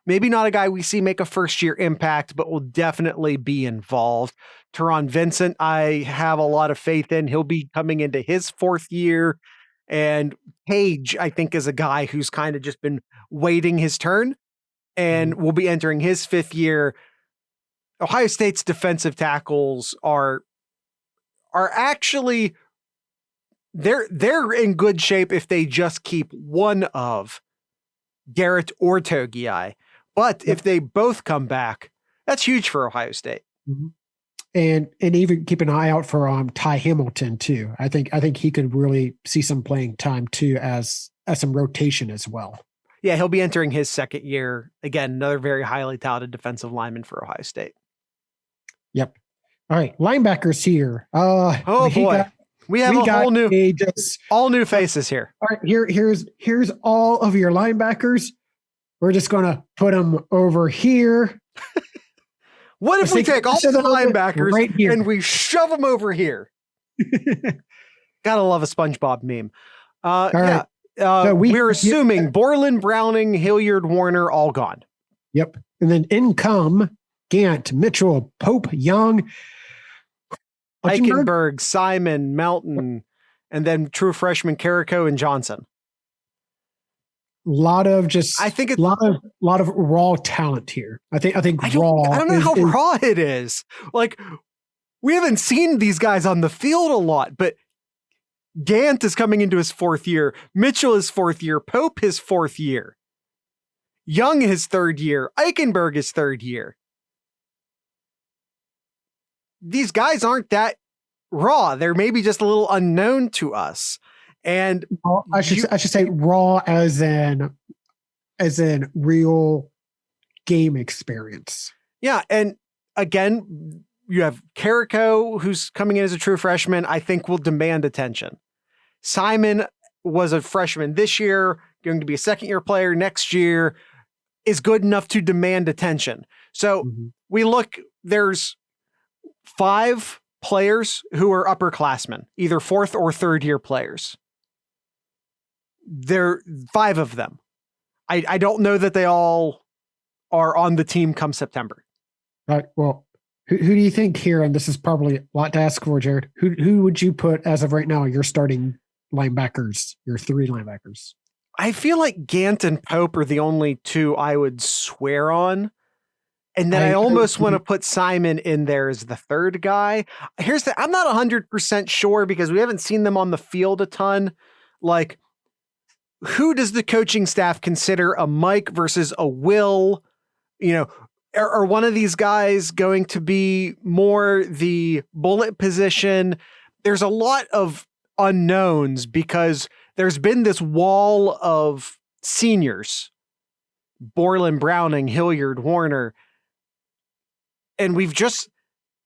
Maybe not a guy we see make a first-year impact, but will definitely be involved. Teron Vincent, I have a lot of faith in. He'll be coming into his fourth year. And Page, I think, is a guy who's kind of just been waiting his turn and will be entering his fifth year. Ohio State's defensive tackles are actually, they're in good shape if they just keep one of Garrett or Togiai. But if they both come back, that's huge for Ohio State. Mm-hmm. And even keep an eye out for Ty Hamilton too. I think he could really see some playing time too as some rotation as well. Yeah, he'll be entering his second year. Again, another very highly touted defensive lineman for Ohio State. Yep. All right, linebackers here. We have all new faces here. All right, here's all of your linebackers. We're just going to put them over here. What if we take all the linebackers right here and we shove them over here? Gotta love a SpongeBob meme. Right. We're assuming Borland, Browning, Hilliard, Warner, all gone. Yep. And then in come Gant, Mitchell, Pope, Young. Eichenberg, Simon, Melton, and then true freshmen Carrico and Johnson. Lot of raw talent here. I think I don't know how raw it is. Like, we haven't seen these guys on the field a lot, but Gant is coming into his 4th year. Mitchell is 4th year. Pope his 4th year. Young his 3rd year. Eichenberg his 3rd year. These guys aren't that raw. They're maybe just a little unknown to us. And I should say raw as in real game experience. Yeah, and again, you have Carrico, who's coming in as a true freshman, I think will demand attention. Simon was a freshman this year, going to be a 2nd-year player next year, is good enough to demand attention. So we look, there's 5 players who are upperclassmen, either 4th or 3rd-year players. There are 5 of them. I don't know that they all are on the team come September. Right. Well, who do you think here, and this is probably a lot to ask for, Jared, who would you put as of right now your starting linebackers, your 3 linebackers? I feel like Gant and Pope are the only 2 I would swear on. And then I almost want to put Simon in there as the 3rd guy. I'm not 100% sure because we haven't seen them on the field a ton. Like, who does the coaching staff consider a Mike versus a Will? You know, are one of these guys going to be more the bullet position? There's a lot of unknowns because there's been this wall of seniors, Borland, Browning, Hilliard, Warner. And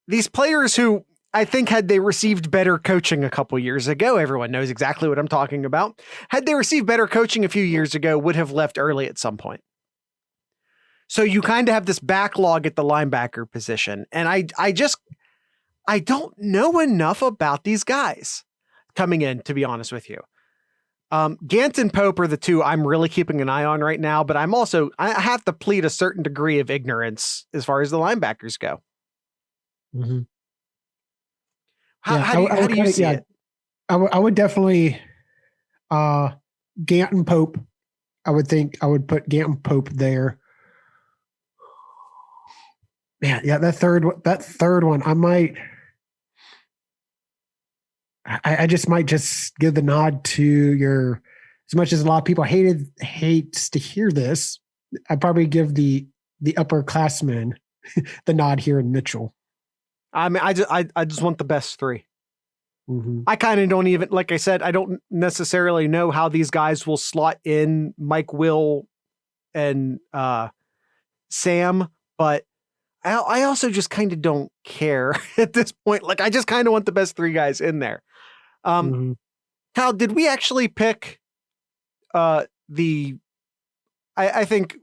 these players who I think had they received better coaching a couple years ago, everyone knows exactly what I'm talking about. Had they received better coaching a few years ago, would have left early at some point. So you kind of have this backlog at the linebacker position. And I don't know enough about these guys coming in, to be honest with you. Gant and Pope are the 2 I'm really keeping an eye on right now, but I have to plead a certain degree of ignorance as far as the linebackers go. Mm-hmm. How do you see it? I would definitely Gant and Pope. I would put Gant and Pope there. Man, yeah, that third one, I just might just give the nod to your, as much as a lot of people hates to hear this, I'd probably give the upperclassmen the nod here in Mitchell. I mean, I just want the best 3. Mm-hmm. I kind of don't even, like I said, I don't necessarily know how these guys will slot in Mike, Will, and Sam, but I also just kind of don't care at this point. Like, I just kind of want the best 3 guys in there. Kyle, did we actually pick I think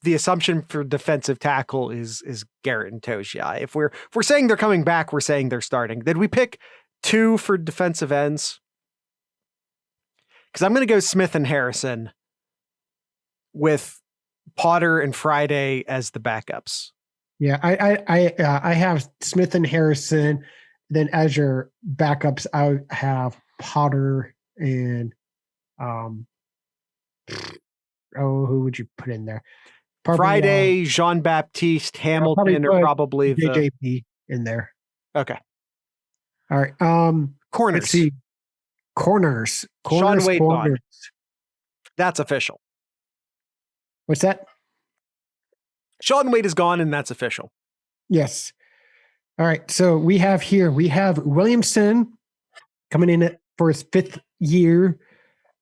the assumption for defensive tackle is Garrett and Toshia. If we're saying they're coming back, we're saying they're starting. Did we pick 2 for defensive ends? Because I'm going to go Smith and Harrison with Potter and Friday as the backups. Yeah, I have Smith and Harrison. Then as your backups, I have Potter and who would you put in there? Probably, Friday, Jean-Baptiste, Hamilton are probably the JJP in there. Okay. All right. Corners. Let's see. Corners. Sean Wade gone. That's official. What's that? Sean Wade is gone, and that's official. Yes. All right. So we have Williamson coming in for his 5th year.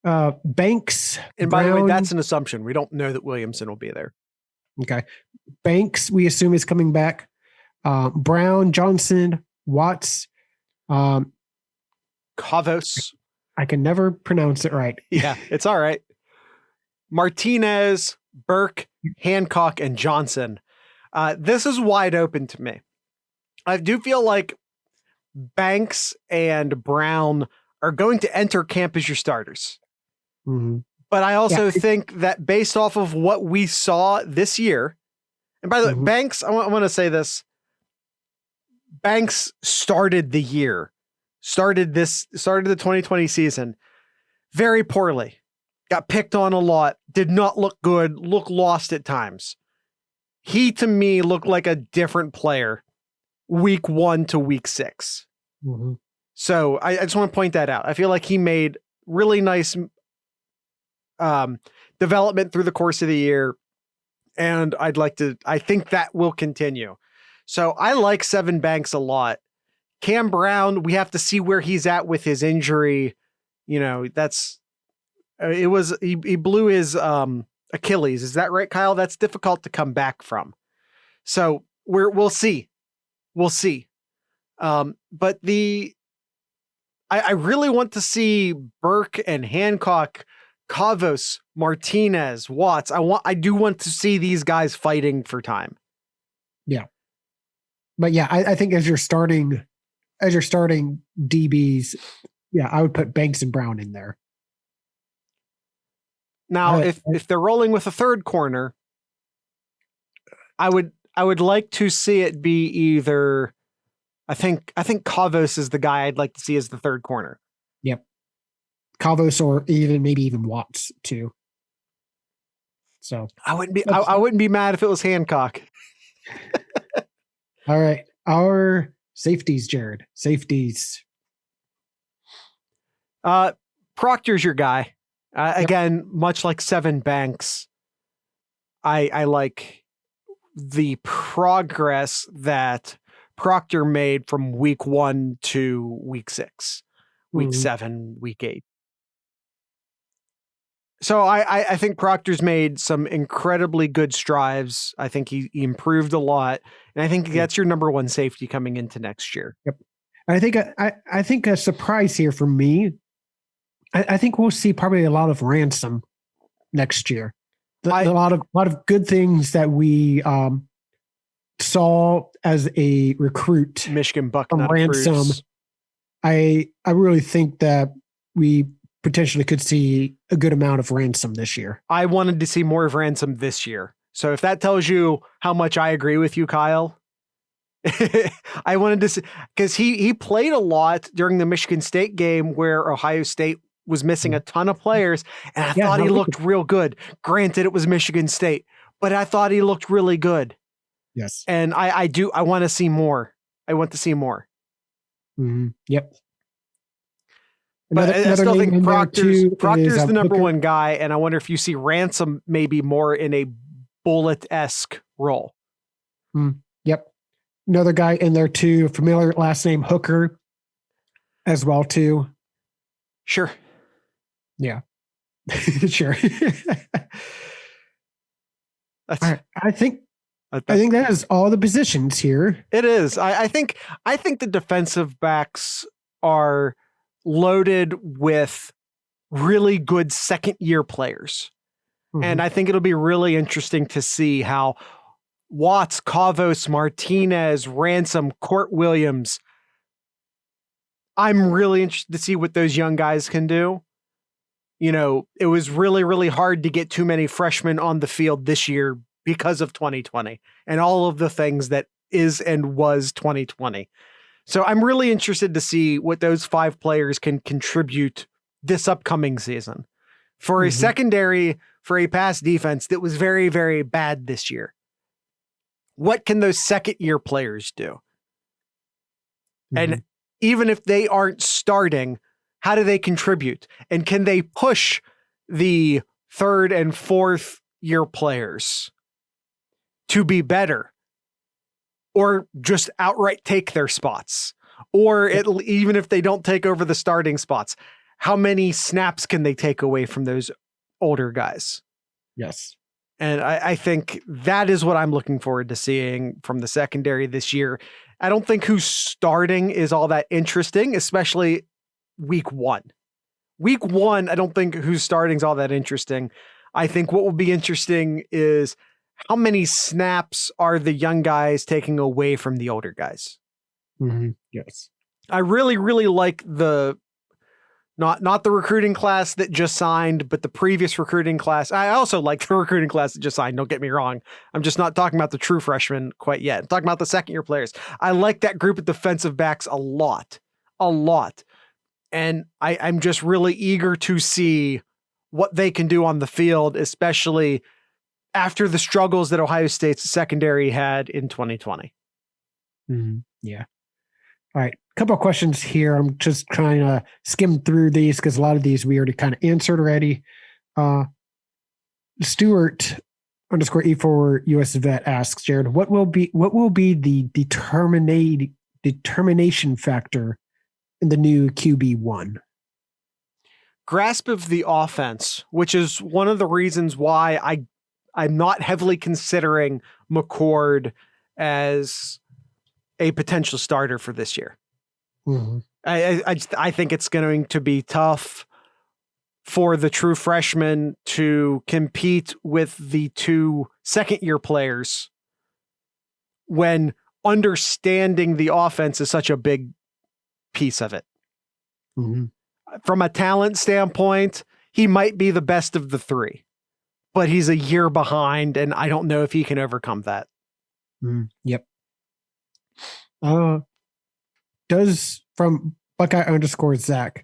Banks. And by the way, that's an assumption. We don't know that Williamson will be there. Okay. Banks, we assume, is coming back. Brown, Johnson, Watts. Kavos. I can never pronounce it right. Yeah, it's all right. Martinez, Burke, Hancock, and Johnson. This is wide open to me. I do feel like Banks and Brown are going to enter camp as your starters. Mm-hmm. But I also think that based off of what we saw this year, and by the way, Banks, I want to say this. Banks started the 2020 season very poorly. Got picked on a lot, did not look good, looked lost at times. He, to me, looked like a different player week 1 to week 6. Mm-hmm. So I just want to point that out. I feel like he made really nice development through the course of the year. And I think that will continue. So I like Sevyn Banks a lot. Cam Brown, we have to see where he's at with his injury. He blew his Achilles. Is that right, Kyle? That's difficult to come back from. So we'll see. We'll see. But I really want to see Burke and Hancock, Kavos, Martinez, Watts. I do want to see these guys fighting for time. Yeah. But yeah, I think as you're starting DBs, yeah, I would put Banks and Brown in there. Now, if they're rolling with a third corner, I would like to see it be either. I think Kavos is the guy I'd like to see as the third corner. Yep, Kavos or maybe even Watts too. So I wouldn't be mad if it was Hancock. All right, our safeties, Jared. Safeties. Proctor's your guy. Again, much like Sevyn Banks, I like the progress that Proctor made from week 1 to week 6, week 7, week 8. So I think Proctor's made some incredibly good strides. I think he improved a lot, and I think that's your number 1 safety coming into next year. Yep. I think a surprise here for me. I think we'll see probably a lot of Ransom next year. A lot of good things that we saw as a recruit. Michigan Buck from Ransom. I really think that we potentially could see a good amount of Ransom this year. I wanted to see more of Ransom this year. So if that tells you how much I agree with you, Kyle, I wanted to see, because he played a lot during the Michigan State game where Ohio State was missing a ton of players, and I thought he looked real good. Granted, it was Michigan State, but I thought he looked really good. Yes. And I want to see more. I want to see more. Mm-hmm. Yep. But I still think Proctor's the number 1 guy, and I wonder if you see Ransom maybe more in a Bullet-esque role. Yep. Another guy in there too, familiar last name Hooker as well too. Sure. Yeah. Sure. I think that is all the positions here. It is. I think the defensive backs are loaded with really good second-year players. And I think it'll be really interesting to see how Watts, Kavos, Martinez, Ransom, Court Williams. I'm really interested to see what those young guys can do. It was really, really hard to get too many freshmen on the field this year because of 2020 and all of the things that is and was 2020. So I'm really interested to see what those 5 players can contribute this upcoming season for a secondary, for a pass defense that was very, very bad this year. What can those second-year players do? And even if they aren't starting, how do they contribute? And can they push the 3rd and 4th year players to be better? Or just outright take their spots? Or even if they don't take over the starting spots, how many snaps can they take away from those older guys? Yes. And I think that is what I'm looking forward to seeing from the secondary this year. I don't think who's starting is all that interesting, especially week 1. Week 1, I don't think who's starting is all that interesting. I think what will be interesting is how many snaps are the young guys taking away from the older guys? Yes. I really, really like the Not the recruiting class that just signed, but the previous recruiting class. I also like the recruiting class that just signed. Don't get me wrong. I'm just not talking about the true freshmen quite yet. I'm talking about the second-year players. I like that group of defensive backs a lot. And I'm just really eager to see what they can do on the field, especially after the struggles that Ohio State's secondary had in 2020. Yeah. All right. A couple of questions here. I'm just trying to skim through these because a lot of these we already kind of answered already. Stewart _E4 US vet asks Jared, what will be the determination factor in the new QB1? Grasp of the offense, which is one of the reasons why I'm not heavily considering McCord as a potential starter for this year. Mm-hmm. I think it's going to be tough for the true freshmen to compete with the two second-year players when understanding the offense is such a big piece of it. Mm-hmm. From a talent standpoint, he might be the best of the three, but he's a year behind, and I don't know if he can overcome that. Yep. From Buckeye _Zach,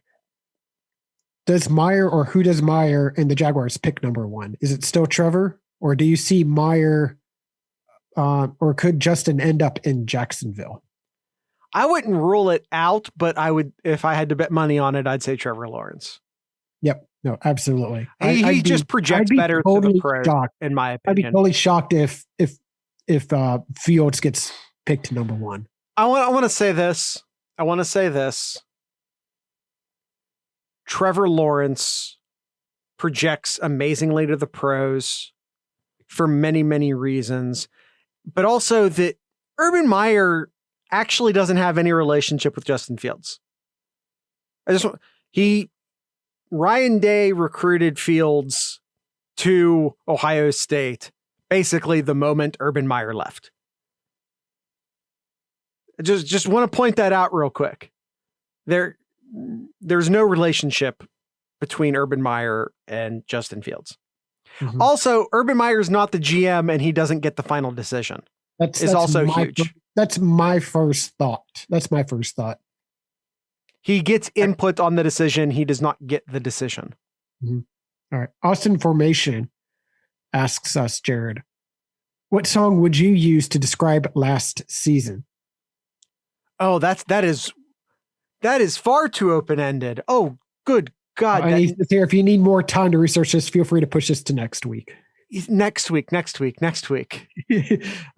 does Meyer or who does Meyer and the Jaguars pick number one? Is it still Trevor, or do you see Meyer or could Justin end up in Jacksonville? I wouldn't rule it out, but I would, if I had to bet money on it, I'd say Trevor Lawrence. Yep. No, absolutely. He just projects better to the pros, in my opinion. I'd be totally shocked if Fields gets picked number one. I want to say this. Trevor Lawrence projects amazingly to the pros for many, many reasons, but also that Urban Meyer actually doesn't have any relationship with Justin Fields. Ryan Day recruited Fields to Ohio State basically the moment Urban Meyer left. I just want to point that out real quick. There's no relationship between Urban Meyer and Justin Fields. Mm-hmm. Also, Urban Meyer is not the GM and he doesn't get the final decision. That's also huge. That's my first thought. He gets input on the decision. He does not get the decision. Mm-hmm. All right. Austin Formation asks us, Jared, what song would you use to describe last season? Oh, that is far too open-ended. Oh, good God. If you need more time to research this, feel free to push this to next week. Next week.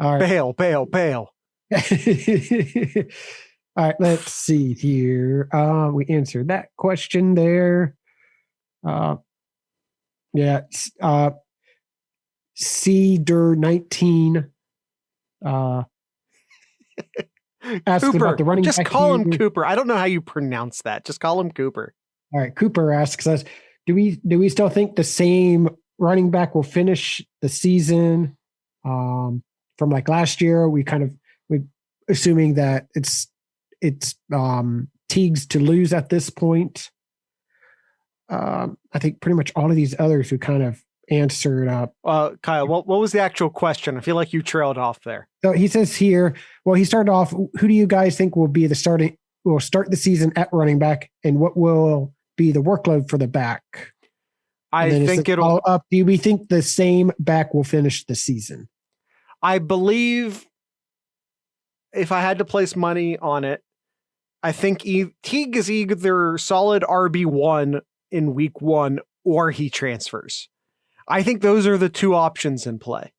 All right. Bail. All right, let's see here. We answered that question there. Cedar 19 asked Cooper, about the running just back. Call him Cooper. I don't know how you pronounce that. Just call him Cooper. All right, Cooper asks us, do we still think the same running back will finish the season from like last year? We assuming that it's Teague's to lose at this point. I think pretty much all of these others who kind of answered up. Kyle, what was the actual question? I feel like you trailed off there. So he says here, well, he started off, who do you guys think will start the season at running back, and what will be the workload for the back? I think it'll up. Do we think the same back will finish the season? I believe, if I had to place money on it, I think Teague is either solid RB1 in week 1 or he transfers. I think those are the two options in play.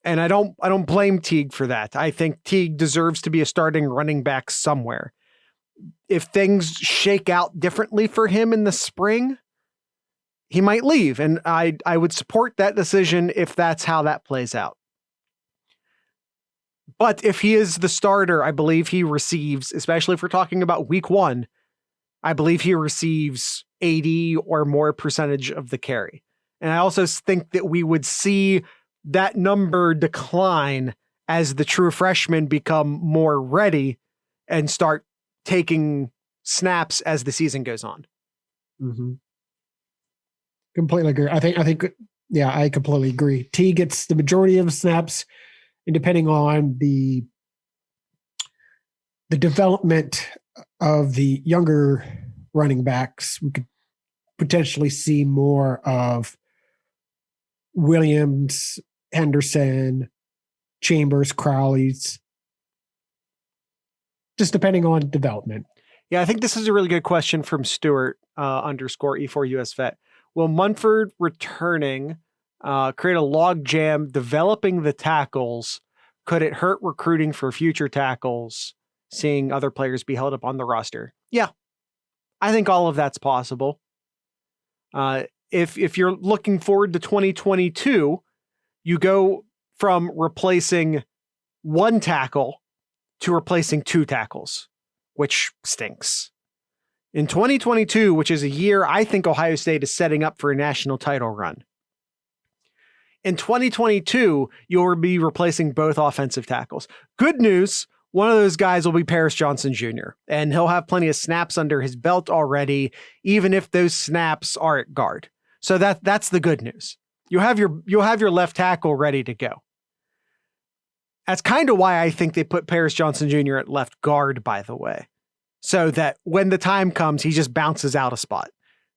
And I don't blame Teague for that. I think Teague deserves to be a starting running back somewhere. If things shake out differently for him in the spring, he might leave. And I would support that decision if that's how that plays out. But if he is the starter, I believe he receives, especially if we're talking about week 1, I believe he receives 80 or more percentage of the carry. And I also think that we would see that number decline as the true freshmen become more ready and start taking snaps as the season goes on. Mm-hmm. Completely agree. Yeah, I completely agree. T gets the majority of the snaps, and depending on the development of the younger running backs, we could potentially see more of Williams, Henderson, Chambers, Crowley's, just depending on development. Yeah, I think this is a really good question from Stuart underscore E4US Vet. Will Munford returning create a log jam developing the tackles? Could it hurt recruiting for future tackles, seeing other players be held up on the roster? Yeah, I think all of that's possible. If you're looking forward to 2022, you go from replacing one tackle to replacing two tackles, which stinks. In 2022, which is a year I think Ohio State is setting up for a national title run. In 2022, you'll be replacing both offensive tackles. Good news, one of those guys will be Paris Johnson Jr., and he'll have plenty of snaps under his belt already, even if those snaps are at guard. So that's the good news. You'll have your left tackle ready to go. That's kind of why I think they put Paris Johnson Jr. at left guard, by the way, so that when the time comes, he just bounces out a spot.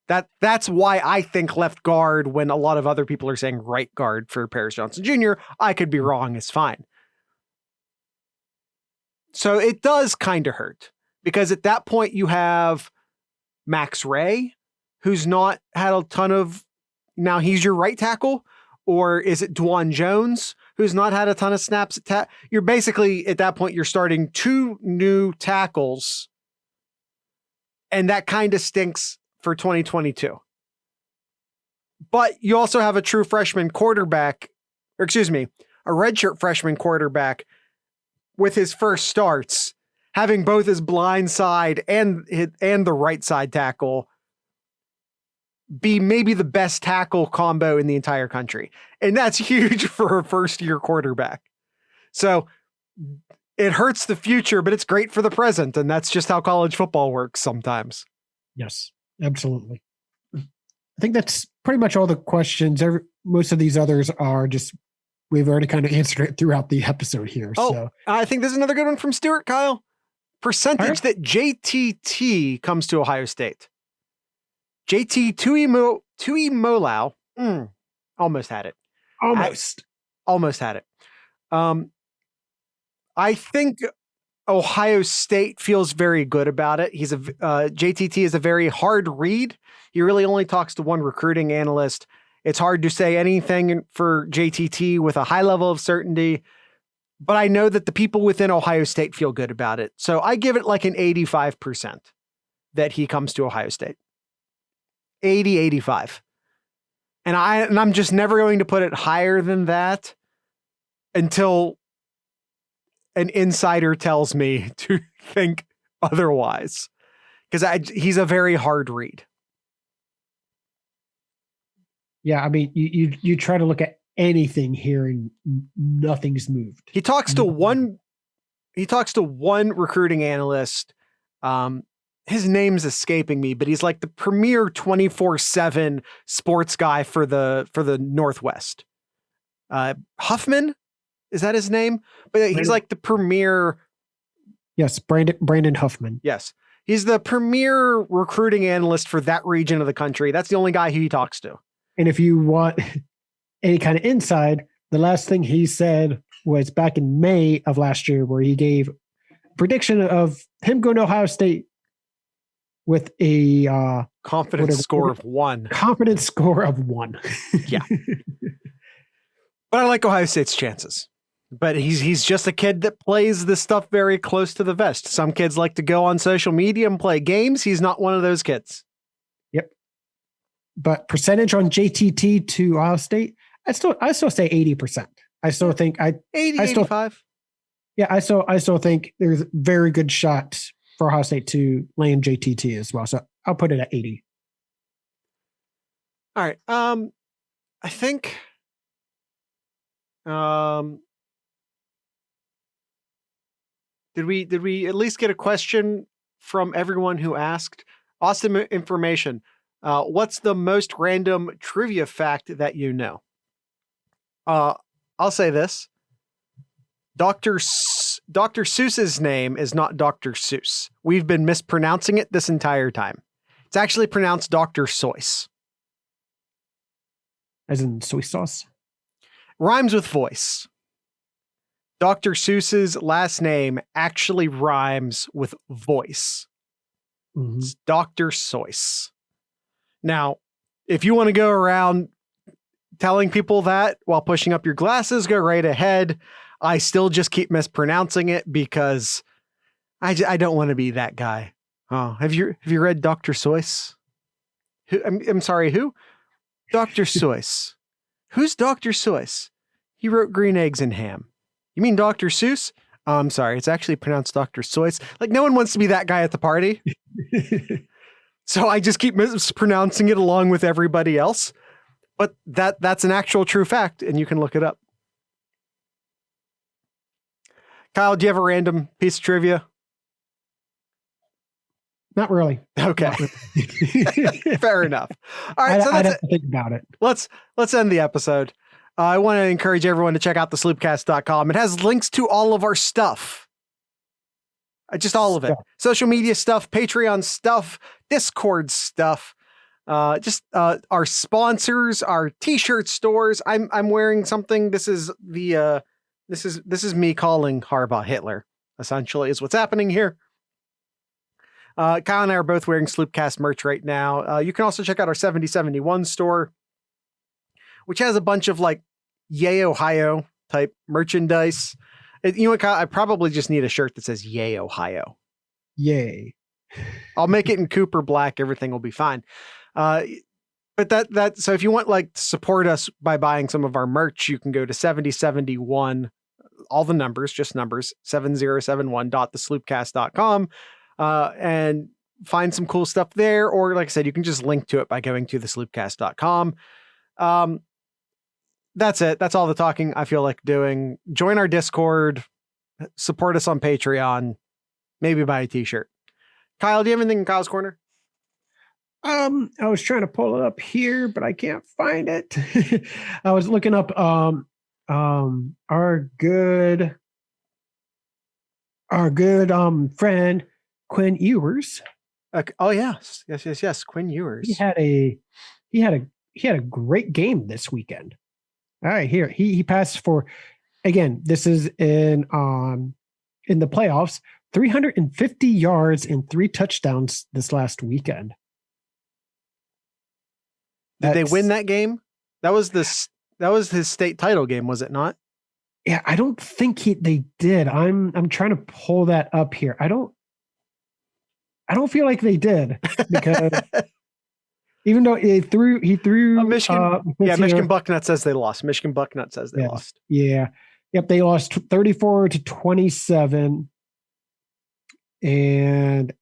That's why I think left guard when a lot of other people are saying right guard for Paris Johnson Jr. I could be wrong, it's fine. So it does kind of hurt because at that point you have Max Ray, who's not had a ton of, now he's your right tackle, or is it Dwan Jones, who's not had a ton of snaps at you're basically at that point you're starting two new tackles, and that kind of stinks for 2022. But you also have a true freshman quarterback, or excuse me, a redshirt freshman quarterback with his first starts, having both his blind side and the right side tackle be maybe the best tackle combo in the entire country. And that's huge for a first-year quarterback. So it hurts the future, but it's great for the present. And that's just how college football works sometimes. Yes, absolutely. I think that's pretty much all the questions. Most of these others are just, we've already kind of answered it throughout the episode here. Oh, so I think there's another good one from Stuart, Kyle. Percentage that JTT comes to Ohio State. JT Tuimoloau. Almost had it. Almost had it. I think Ohio State feels very good about it. JTT is a very hard read. He really only talks to one recruiting analyst. It's hard to say anything for JTT with a high level of certainty, but I know that the people within Ohio State feel good about it. So I give it like an 85% that he comes to Ohio State. 80, 85. And I'm just never going to put it higher than that until an insider tells me to think otherwise, because he's a very hard read. Yeah, I mean, you try to look at anything here and nothing's moved. He talks to one recruiting analyst. His name's escaping me, but he's like the premier 24/7 sports guy for the Northwest. Huffman, is that his name? But he's like the premier. Yes, Brandon Huffman. Yes, he's the premier recruiting analyst for that region of the country. That's the only guy who he talks to. And if you want any kind of inside, the last thing he said was back in May of last year, where he gave prediction of him going to Ohio State with a confidence score of 1. Confidence score of 1. Yeah. But I like Ohio State's chances. But he's just a kid that plays this stuff very close to the vest. Some kids like to go on social media and play games. He's not one of those kids. Yep. But percentage on JTT to Ohio State, I still say 80%. I still think 85. Yeah, I still think there's a very good shot for Ohio State to land JTT as well. So I'll put it at 80. All right. I think did we at least get a question from everyone who asked? Austin information. What's the most random trivia fact that you know? I'll say this. Dr. Seuss's name is not Dr. Seuss. We've been mispronouncing it this entire time. It's actually pronounced Dr. Seuss. As in soy sauce? Rhymes with voice. Dr. Seuss's last name actually rhymes with voice. Mm-hmm. It's Dr. Seuss. Now, if you want to go around telling people that while pushing up your glasses, go right ahead. I still just keep mispronouncing it because I don't want to be that guy. Oh, have you read Dr. Seuss? I'm sorry, who? Dr. Seuss. Who's Dr. Seuss? He wrote Green Eggs and Ham. You mean Dr. Seuss? Oh, I'm sorry. It's actually pronounced Dr. Seuss. Like, no one wants to be that guy at the party. So I just keep mispronouncing it along with everybody else. But that's an actual true fact, and you can look it up. Kyle, do you have a random piece of trivia? Not really. Okay. Fair enough. All right. I'd have to think about it. Let's end the episode. I want to encourage everyone to check out the sloopcast.com. It has links to all of our stuff. Just all of it. Social media stuff, Patreon stuff, Discord stuff. Just our sponsors, our t-shirt stores. I'm wearing something. This is the this is me calling Harbaugh Hitler, essentially, is what's happening here. Kyle and I are both wearing Sloopcast merch right now. You can also check out our 7071 store, which has a bunch of like Yay Ohio type merchandise. You know what, Kyle? I probably just need a shirt that says Yay Ohio. Yay. I'll make it in Cooper black. Everything will be fine. But so if you want like to support us by buying some of our merch, you can go to 7071, all the numbers, just numbers, 7071.thesloopcast.com, and find some cool stuff there. Or like I said, you can just link to it by going to thesloopcast.com. That's it. That's all the talking I feel like doing. Join our Discord, support us on Patreon, maybe buy a t-shirt. Kyle, do you have anything in Kyle's Corner? I was trying to pull it up here, but I can't find it. I was looking up our good friend Quinn Ewers. Oh yes, Quinn Ewers. He had a great game this weekend. All right, here he passed for, again, this is in the playoffs, 350 yards and 3 touchdowns this last weekend. Did they win that game? That was his state title game, was it not? Yeah, I don't think they did. I'm trying to pull that up here. I don't feel like they did, because even though he threw Michigan Bucknut says they lost. Michigan Bucknut says they lost. Yeah. Yep, they lost 34-27. And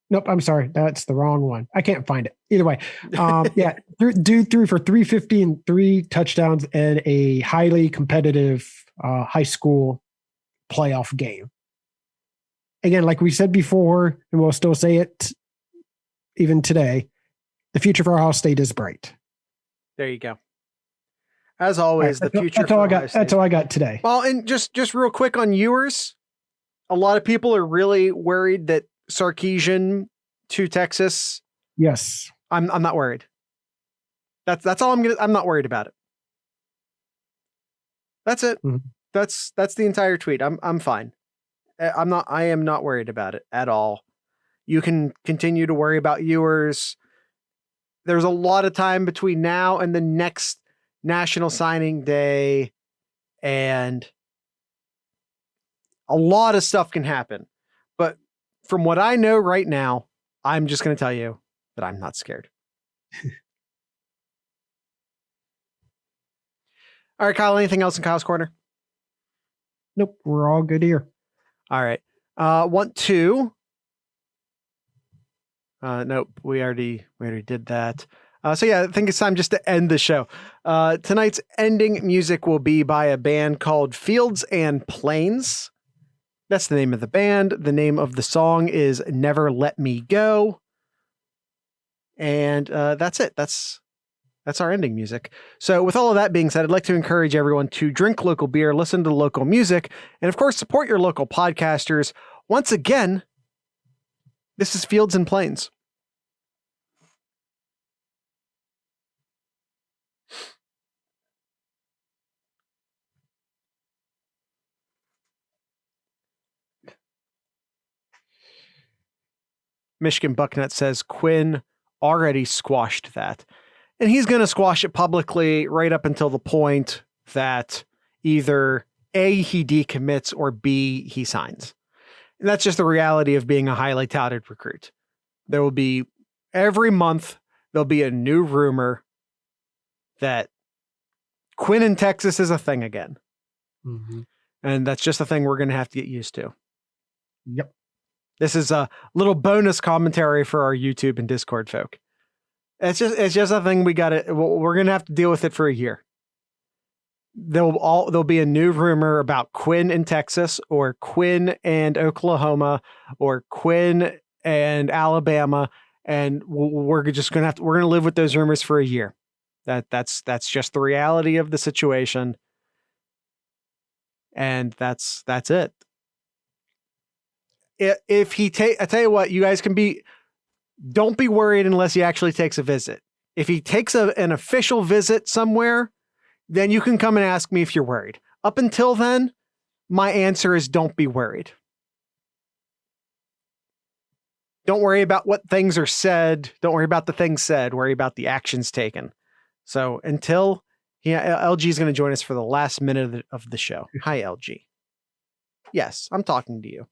nope, I'm sorry. That's the wrong one. I can't find it. Either way. Dude threw for 350 and 3 touchdowns in a highly competitive high school playoff game. Again, like we said before, and we'll still say it even today, the future for Ohio State is bright. There you go. As always, the future. That's all I got today. Well, and just real quick on Ewers, a lot of people are really worried that Sarkisian to Texas. Yes. I'm not worried. That's all I'm not worried about it. That's it. Mm-hmm. That's the entire tweet. I'm fine. I am not worried about it at all. You can continue to worry about Ewers. There's a lot of time between now and the next National Signing Day, and a lot of stuff can happen. But from what I know right now, I'm just going to tell you that I'm not scared. All right, Kyle, anything else in Kyle's Corner? Nope, we're all good here. All right. Want to... nope, we already did that. So yeah, I think it's time just to end the show. Tonight's ending music will be by a band called Fields and Plains. That's the name of the band. The name of the song is Never Let Me Go. And that's it. That's our ending music. So with all of that being said, I'd like to encourage everyone to drink local beer, listen to local music, and of course, support your local podcasters. Once again, this is Fields and Plains. Michigan Bucknut says Quinn already squashed that. And he's going to squash it publicly right up until the point that either A, he decommits, or B, he signs. And that's just the reality of being a highly touted recruit. There will be, every month, there'll be a new rumor that Quinn in Texas is a thing again. Mm-hmm. And that's just a thing we're going to have to get used to. Yep. This is a little bonus commentary for our YouTube and Discord folk. It's just a thing we're going to have to deal with it for a year. There'll be a new rumor about Quinn in Texas, or Quinn and Oklahoma, or Quinn and Alabama. And we're just going to live with those rumors for a year. That's just the reality of the situation. And that's it. If he I tell you what, you guys don't be worried unless he actually takes a visit. If he takes an official visit somewhere, then you can come and ask me if you're worried. Up until then, my answer is don't be worried. Don't worry about what things are said. Don't worry about the things said. Worry about the actions taken. So until LG is going to join us for the last minute of the show. Hi, LG. Yes, I'm talking to you.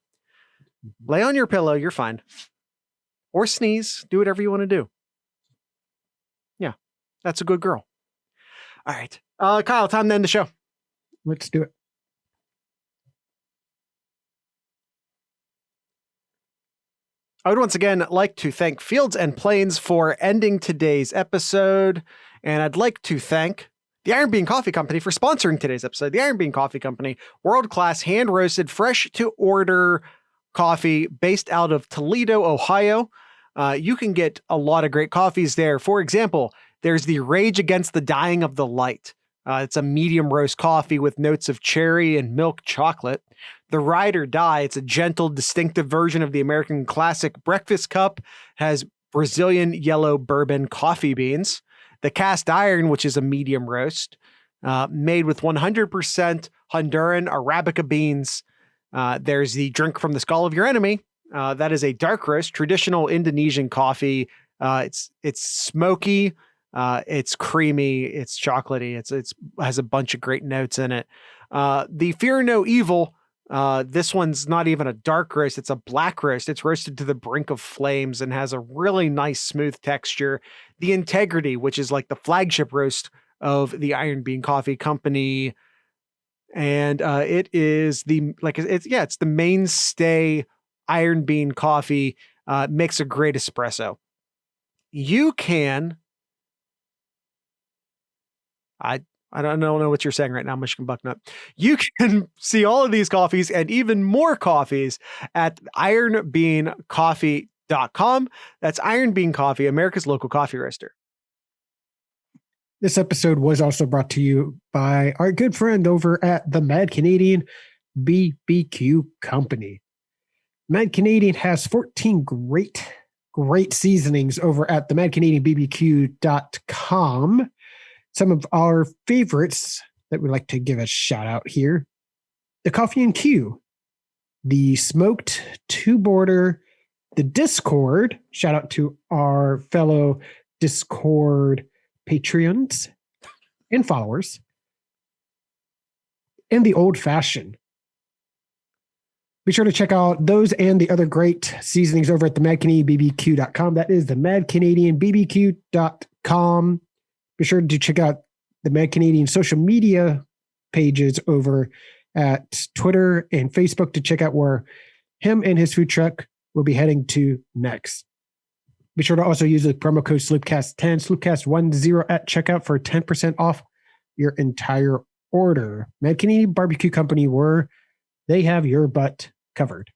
Lay on your pillow. You're fine. Or sneeze. Do whatever you want to do. Yeah, that's a good girl. All right. Kyle, time to end the show. Let's do it. I would once again like to thank Fields and Plains for ending today's episode. And I'd like to thank the Iron Bean Coffee Company for sponsoring today's episode. The Iron Bean Coffee Company, world-class, hand-roasted, fresh-to-order coffee based out of Toledo, Ohio. You can get a lot of great coffees there. For example, there's the Rage Against the Dying of the Light. It's a medium roast coffee with notes of cherry and milk chocolate. The Ride or Die, it's a gentle, distinctive version of the American classic breakfast cup, has Brazilian yellow bourbon coffee beans. The Cast Iron, which is a medium roast, made with 100% Honduran Arabica beans. There's the Drink from the Skull of Your Enemy. That is a dark roast, traditional Indonesian coffee. It's smoky, it's creamy, it's chocolatey. It's has a bunch of great notes in it. The Fear No Evil. This one's not even a dark roast. It's a black roast. It's roasted to the brink of flames and has a really nice smooth texture. The Integrity, which is like the flagship roast of the Iron Bean Coffee Company. And it is it's the mainstay Iron Bean coffee. Makes a great espresso. You can, I don't know what you're saying right now, Michigan Bucknut. You can see all of these coffees and even more coffees at ironbeancoffee.com. That's Iron Bean Coffee, America's local coffee roaster. This episode was also brought to you by our good friend over at the Mad Canadian BBQ Company. Mad Canadian has 14 great seasonings over at the madcanadianbbq.com. Some of our favorites that we'd like to give a shout out here: the Coffee and Q, the Smoked Two Border, the Discord. Shout out to our fellow Discord Patreons and followers, and the Old Fashioned. Be sure to check out those and the other great seasonings over at the madcanadianbbq.com. That is the madcanadianbbq.com. Be sure to check out the Mad Canadian social media pages over at Twitter and Facebook to check out where him and his food truck will be heading to next. Be sure to also use the promo code SloopCast10, SloopCast10 at checkout for 10% off your entire order. Mad Canadian Barbecue Company, where they have your butt covered.